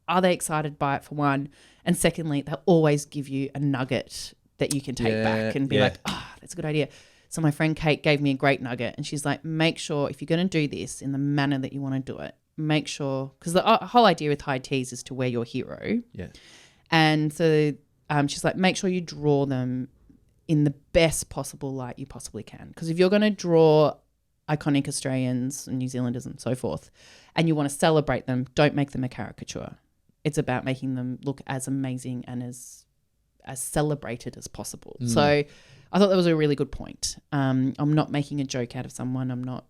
are they excited by it, for one? And secondly, they'll always give you a nugget that you can take back and be like, that's a good idea. So my friend Kate gave me a great nugget, and she's like, make sure if you're going to do this in the manner that you want to do it, make sure, because the whole idea with high teas is to wear your hero. Yeah. And so she's like, make sure you draw them in the best possible light you possibly can. Because if you're going to draw iconic Australians and New Zealanders and so forth, and you want to celebrate them, don't make them a caricature. It's about making them look as amazing and as celebrated as possible. So I thought that was a really good point. I'm not making a joke out of someone. I'm not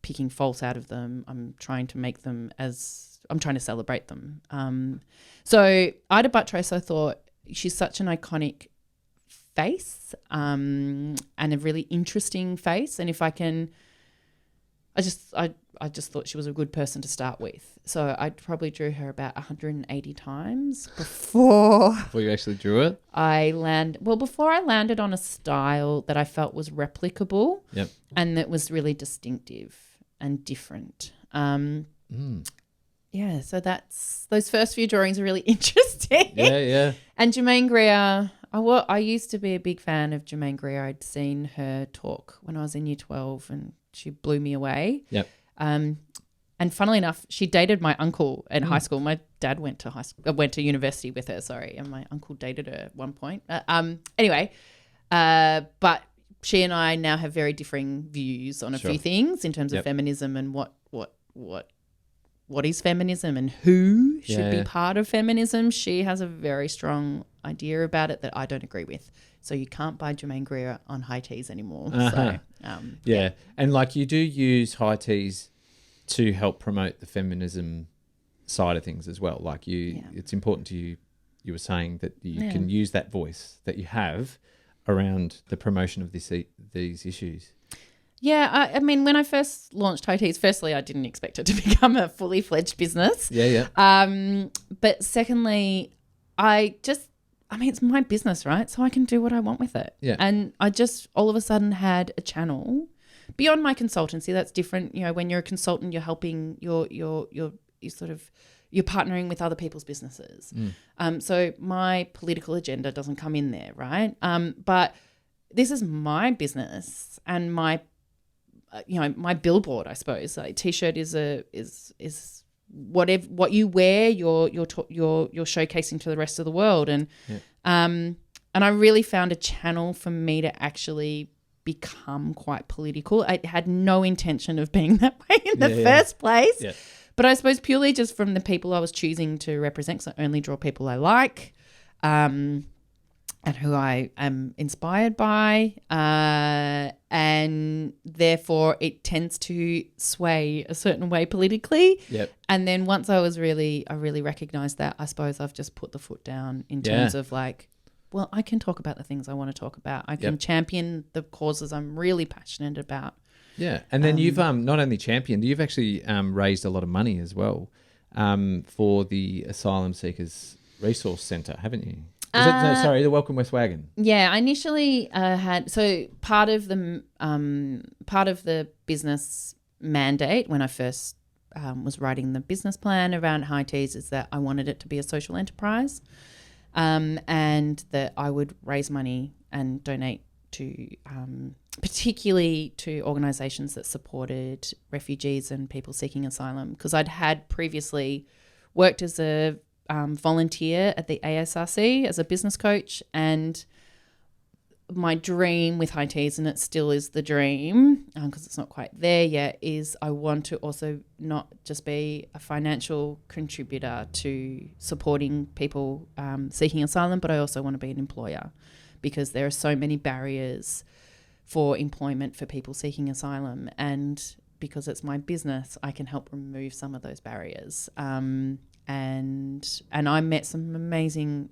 picking faults out of them. I'm trying to celebrate them. So Ida Buttrose, I thought, she's such an iconic face and a really interesting face. And if I can, I just thought she was a good person to start with. So I probably drew her about 180 times before you actually drew it? Before I landed on a style that I felt was replicable and that was really distinctive and different. Yeah, so those first few drawings are really interesting. Yeah. And Jermaine Greer, I used to be a big fan of Jermaine Greer. I'd seen her talk when I was in year 12 and she blew me away. Yep. And funnily enough, she dated my uncle in high school. My dad went to university with her, and my uncle dated her at one point. Anyway, but she and I now have very differing views on a Sure. few things in terms of Yep. feminism and what is feminism and who should Yeah. be part of feminism. She has a very strong idea about it that I don't agree with. So you can't buy Jermaine Greer on high teas anymore. Uh-huh. So Yeah. And like you do use high teas to help promote the feminism side of things as well. Like it's important to you. You were saying that you can use that voice that you have around the promotion of these issues. Yeah, I mean, when I first launched High Teas, firstly, I didn't expect it to become a fully fledged business. Yeah. But secondly, it's my business, right? So I can do what I want with it. Yeah. And I just all of a sudden had a channel beyond my consultancy. That's different. You know, when you're a consultant, you're helping, you're partnering with other people's businesses. So my political agenda doesn't come in there, right? But this is my business and my billboard, I suppose. Like T-shirt is whatever what you wear, you're showcasing to the rest of the world, and I really found a channel for me to actually become quite political. I had no intention of being that way in the first place, but I suppose purely just from the people I was choosing to represent. So I only draw people I like. And who I am inspired by, and therefore it tends to sway a certain way politically. Yep. And then once I really recognised that, I suppose I've just put the foot down in terms of like, well, I can talk about the things I want to talk about. I can champion the causes I'm really passionate about. Yeah, and then you've not only championed, you've actually raised a lot of money as well for the Asylum Seekers Resource Centre, haven't you? The Welcome West Wagon. Yeah, I initially had part of the business mandate when I first was writing the business plan around High Teas is that I wanted it to be a social enterprise, and that I would raise money and donate to particularly to organisations that supported refugees and people seeking asylum, because I'd had previously worked as a volunteer at the ASRC as a business coach, and my dream with High Teas, and it still is the dream because it's not quite there yet, is I want to also not just be a financial contributor to supporting people seeking asylum, but I also want to be an employer, because there are so many barriers for employment for people seeking asylum, and because it's my business, I can help remove some of those barriers. And I met some amazing,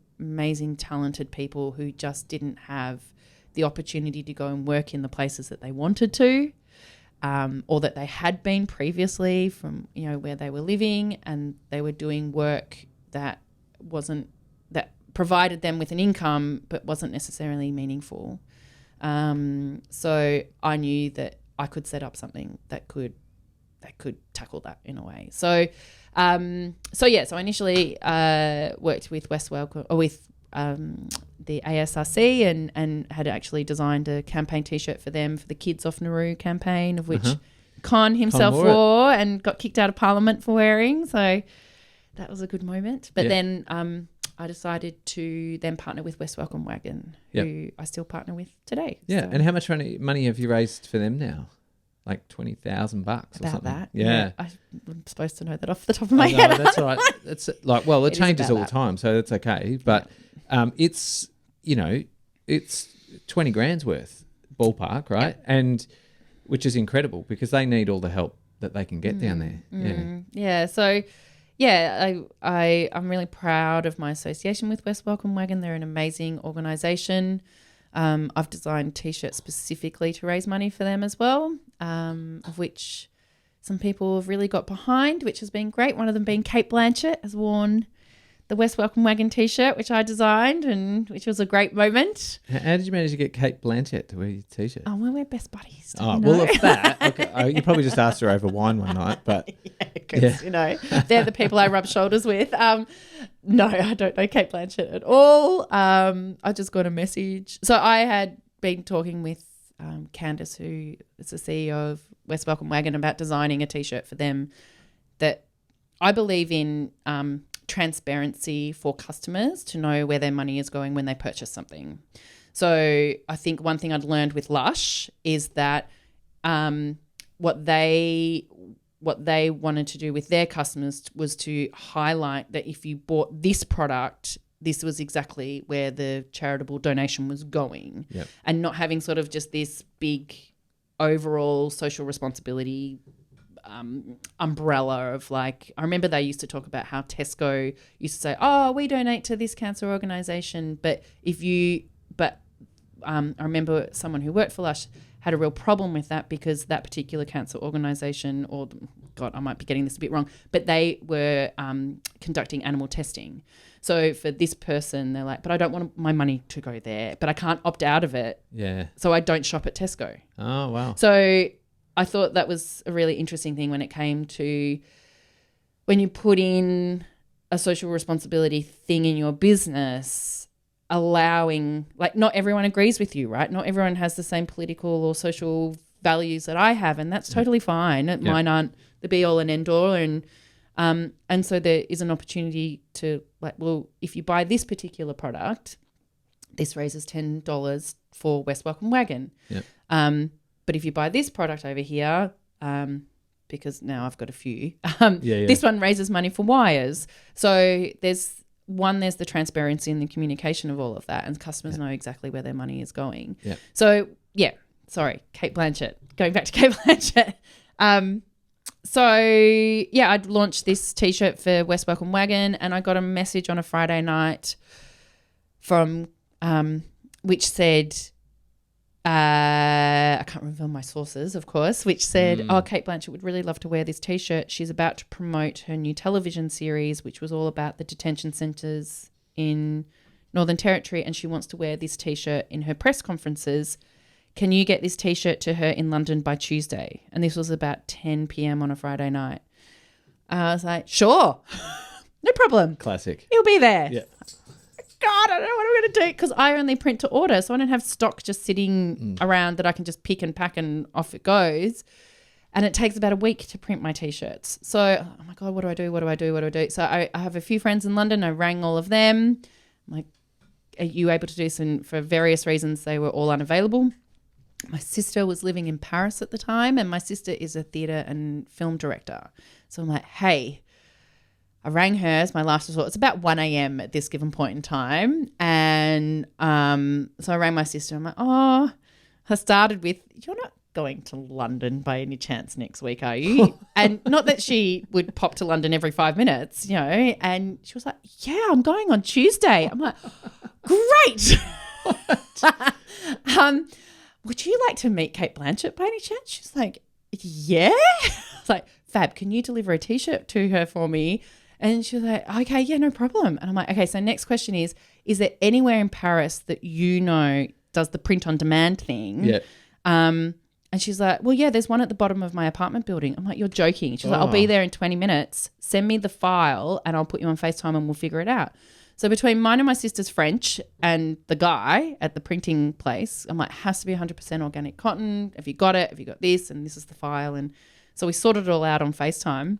talented people who just didn't have the opportunity to go and work in the places that they wanted to, or that they had been previously from, where they were living, and they were doing work that provided them with an income but wasn't necessarily meaningful. So I knew that I could set up something that could tackle that in a way. So I initially worked with the ASRC and had actually designed a campaign T-shirt for them for the Kids Off Nauru campaign, of which Con himself wore and got kicked out of Parliament for wearing. So that was a good moment. But then I decided to then partner with West Welcome Wagon, who I still partner with today. Yeah, So. and how much money have you raised for them now? Like $20,000 or something. About that. Yeah. I'm supposed to know that off the top of my head. No, that's all right. It's like, well, it changes all the time, so that's okay. But it's, it's 20 grand's worth ballpark, right? Yeah. And which is incredible because they need all the help that they can get down there. Yeah. So, I'm really proud of my association with West Welcome Wagon. They're an amazing organisation. I've designed T-shirts specifically to raise money for them as well, of which some people have really got behind, which has been great. One of them being Kate Blanchett has worn the West Welcome Wagon T-shirt, which I designed, and which was a great moment. How did you manage to get Kate Blanchett to wear your T-shirt? Oh, well, we're best buddies. Well, if that, okay, you probably just asked her over wine one night, but because they're the people I rub shoulders with. No, I don't know Kate Blanchett at all. I just got a message. So I had been talking with Candice, who is the CEO of West Welcome Wagon, about designing a T-shirt for them that I believe in transparency for customers to know where their money is going when they purchase something. So I think one thing I'd learned with Lush is that what they wanted to do with their customers was to highlight that if you bought this product, this was exactly where the charitable donation was going, and not having sort of just this big overall social responsibility umbrella of like, I remember they used to talk about how Tesco used to say, oh, we donate to this cancer organisation, but I remember someone who worked for Lush had a real problem with that because that particular cancer organisation, or God, I might be getting this a bit wrong, but they were conducting animal testing. So for this person, they're like, but I don't want my money to go there, but I can't opt out of it. Yeah. So I don't shop at Tesco. Oh, wow. So I thought that was a really interesting thing when it came to when you put in a social responsibility thing in your business, allowing, like, not everyone agrees with you, right? Not everyone has the same political or social values that I have, and that's totally fine. Mine aren't the be all and end all, and so there is an opportunity to, like, well, if you buy this particular product, this raises $10 for West Welcome Wagon. Yeah. But if you buy this product over here, because now I've got a few, this one raises money for wires. So there's the transparency and the communication of all of that, and customers know exactly where their money is going. Yeah. So, sorry, Kate Blanchett. Going back to Kate Blanchett. I'd launched this T-shirt for West Welcome Wagon, and I got a message on a Friday night from which said, I can't reveal my sources, of course, which said, Kate Blanchett would really love to wear this T-shirt. She's about to promote her new television series, which was all about the detention centres in Northern Territory, and she wants to wear this T-shirt in her press conferences. Can you get this T-shirt to her in London by Tuesday? And this was about 10 p.m. on a Friday night. I was like, sure, no problem. Classic. He'll be there. Yeah. God, I don't know what I'm going to do because I only print to order, so I don't have stock just sitting around that I can just pick and pack and off it goes. And it takes about a week to print my T-shirts. So, oh my God, what do I do? So I have a few friends in London. I rang all of them. I'm like, are you able to do this? And for various reasons, they were all unavailable. My sister was living in Paris at the time, and my sister is a theatre and film director. So I'm like, hey, I rang her as my last resort. It's about 1 a.m. at this given point in time. And so I rang my sister. I'm like, I started with, you're not going to London by any chance next week, are you? And not that she would pop to London every 5 minutes, and she was like, yeah, I'm going on Tuesday. I'm like, great. Would you like to meet Kate Blanchett by any chance? She's like, yeah. I was like, fab, can you deliver a T-shirt to her for me? And she was like, okay, yeah, no problem. And I'm like, okay, so next question is there anywhere in Paris that does the print on demand thing? Yeah. And she's like, well, yeah, there's one at the bottom of my apartment building. I'm like, you're joking. She's like, I'll be there in 20 minutes. Send me the file and I'll put you on FaceTime and we'll figure it out. So between mine and my sister's French and the guy at the printing place, I'm like, has to be 100% organic cotton. Have you got it? Have you got this? And this is the file. And so we sorted it all out on FaceTime.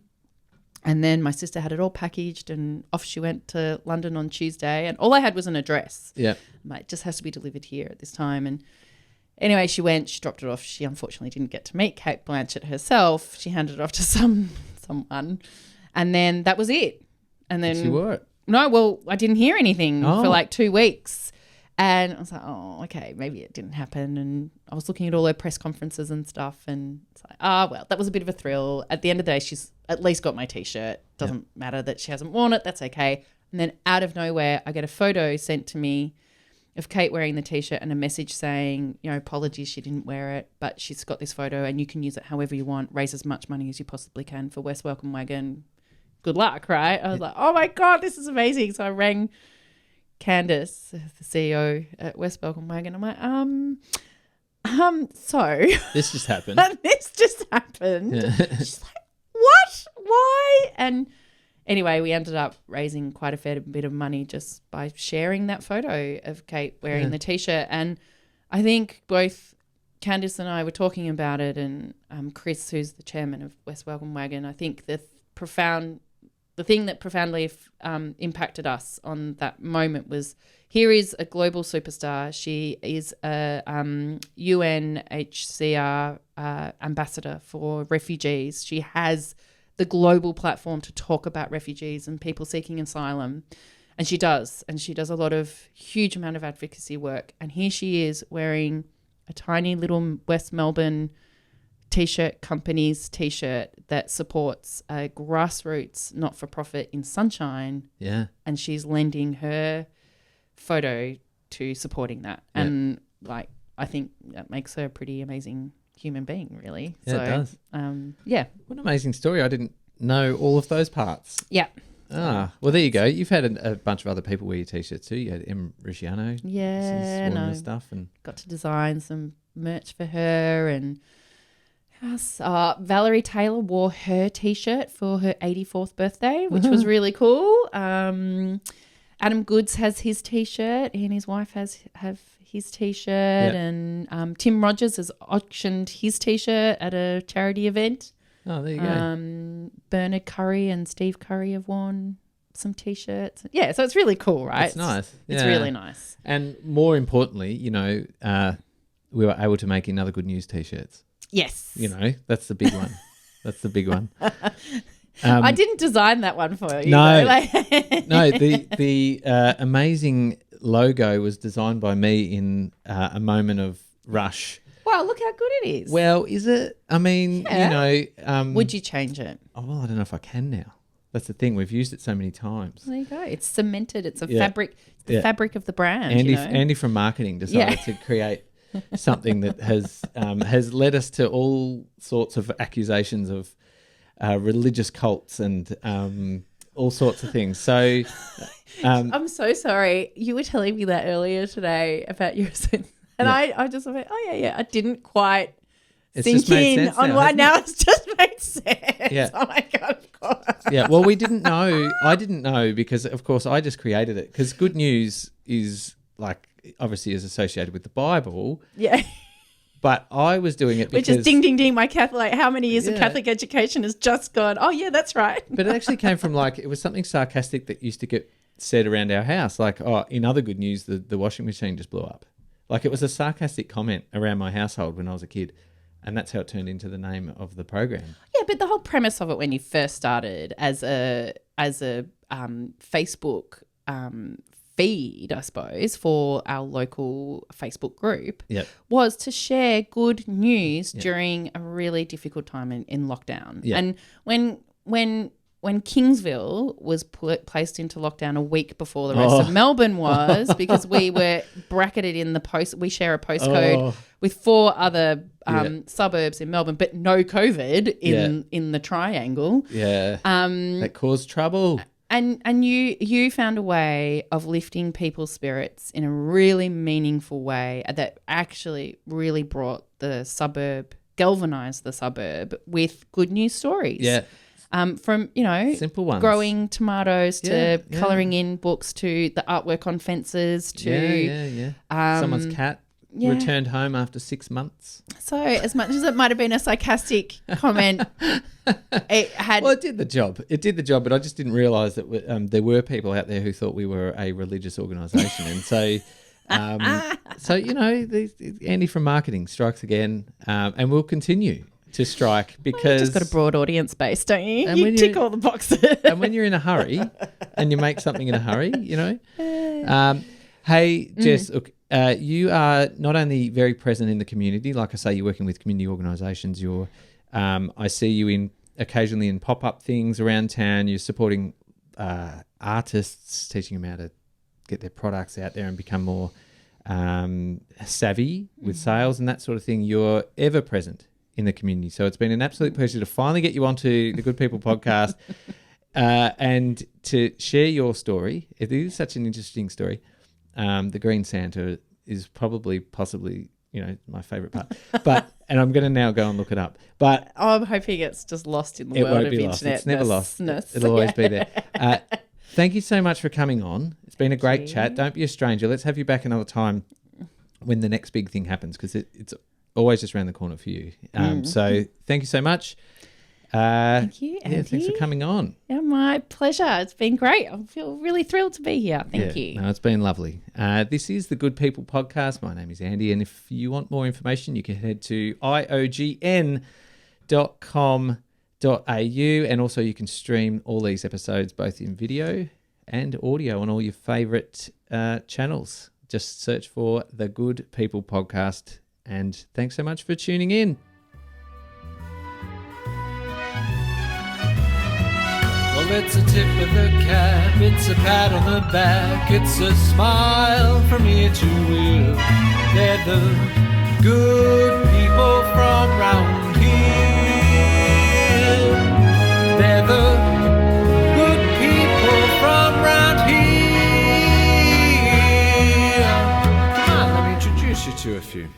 And then my sister had it all packaged and off she went to London on Tuesday. And all I had was an address. Yeah. I'm like, it just has to be delivered here at this time. And anyway, she went, she dropped it off. She unfortunately didn't get to meet Kate Blanchett herself. She handed it off to someone. And then that was it. And then She wore it. No, well, I didn't hear anything for like 2 weeks. And I was like, oh, okay, maybe it didn't happen. And I was looking at all her press conferences and stuff. And it's like, well, that was a bit of a thrill. At the end of the day, she's at least got my T-shirt. Doesn't matter that she hasn't worn it. That's okay. And then out of nowhere, I get a photo sent to me of Kate wearing the T-shirt and a message saying, apologies, she didn't wear it, but she's got this photo and you can use it however you want. Raise as much money as you possibly can for West Welcome Wagon. Good luck, right? I was like, oh my God, this is amazing. So I rang Candice, the CEO at West Welcome Wagon. I'm like, so This just happened. this just happened. Yeah. She's like, what? Why? And anyway, we ended up raising quite a fair bit of money just by sharing that photo of Kate wearing the T-shirt. And I think both Candice and I were talking about it, and Chris, who's the chairman of West Welcome Wagon, I think the profound the thing that profoundly impacted us on that moment was, here is a global superstar. She is a UNHCR ambassador for refugees. She has the global platform to talk about refugees and people seeking asylum. And she does. And she does a lot of huge amount of advocacy work. And here she is wearing a tiny little West Melbourne T-shirt company's T-shirt that supports a grassroots not-for-profit in Sunshine. Yeah. And she's lending her photo to supporting that. Yeah. And like, I think that makes her a pretty amazing human being, really. Yeah, it does. Yeah. What an amazing story. I didn't know all of those parts. Yeah. Ah, well, there you go. You've had a bunch of other people wear your T-shirts too. You had Em Ricciano. Yeah, no. Stuff and got to design some merch for her. And Valerie Taylor wore her T-shirt for her 84th birthday, which was really cool. Adam Goods has his T-shirt. He and his wife have his T-shirt. Yep. And Tim Rogers has auctioned his T-shirt at a charity event. Oh, there you go. Bernard Curry and Steve Curry have worn some T-shirts. Yeah, so it's really cool, right? It's nice. It's really nice. And more importantly, you know, we were able to make another Good News T-shirts. Yes. You know, that's the big one. That's the big one. I didn't design that one for you. No, no. The amazing logo was designed by me in a moment of rush. Wow, look how good it is. Well, is it? I mean, yeah. You know. Would you change it? Oh, well, I don't know if I can now. That's the thing. We've used it so many times. There you go. It's cemented. It's a fabric. It's the fabric of the brand. Andy from marketing decided to create something that has led us to all sorts of accusations of religious cults and all sorts of things. So I'm so sorry. You were telling me that earlier today about your and I just went, oh yeah, I didn't quite sink in on why now it's just made sense. Yeah. Oh my God, of course. Yeah, well, we didn't know. I didn't know because, of course, I just created it because Good News is like obviously is associated with the Bible. Yeah. But I was doing it because... Which is ding, ding, ding, my Catholic... How many years of Catholic education has just gone, oh, yeah, that's right. But it actually came from it was something sarcastic that used to get said around our house. Like, oh, in other good news, the washing machine just blew up. Like, it was a sarcastic comment around my household when I was a kid. And that's how it turned into the name of the program. Yeah, but the whole premise of it when you first started as a Facebook feed, I suppose, for our local Facebook group was to share good news during a really difficult time in lockdown. Yep. And when Kingsville was placed into lockdown a week before the rest of Melbourne was, because we were bracketed in we share a postcode with 4 other suburbs in Melbourne, but no COVID in the triangle. Yeah. That caused trouble. And you found a way of lifting people's spirits in a really meaningful way that actually really brought galvanised the suburb with good news stories. Yeah. From, simple ones. Growing tomatoes to colouring in books to the artwork on fences to... someone's cat returned home after 6 months. So as much as it might have been a sarcastic comment, it had... Well, it did the job. But I just didn't realise that there were people out there who thought we were a religious organisation. And so... Andy from marketing strikes again, and we'll continue to strike because you've just got a broad audience base, don't you? You tick all the boxes. And when you're in a hurry and you make something in a hurry, Hey, Jess, look, you are not only very present in the community, like I say, you're working with community organisations. I see you occasionally in pop-up things around town. You're supporting artists, teaching them how to get their products out there and become more savvy with sales and that sort of thing. You're ever present in the community. So it's been an absolute pleasure to finally get you onto the Good People podcast and to share your story. It is such an interesting story. The Green Santa is possibly, my favourite part. And I'm going to now go and look it up. But I'm hoping it's just lost in the world of internet. It's never lost. It'll always be there. Thank you so much for coming on. It's been a great chat. Don't be a stranger. Let's have you back another time when the next big thing happens because it's always just around the corner for you. So thank you so much. Thank you, Andy. Yeah, thanks for coming on. Yeah, my pleasure. It's been great. I feel really thrilled to be here. Thank you. No, it's been lovely. This is the Good People Podcast. My name is Andy, and if you want more information, you can head to iogn.com.au, and also you can stream all these episodes both in video and audio on all your favourite channels. Just search for the Good People Podcast, and thanks so much for tuning in. Well, it's a tip of the cap, it's a pat on the back, it's a smile from ear to ear. They're the good people from round here. They're the good people from round here. Come on, let me introduce you to a few.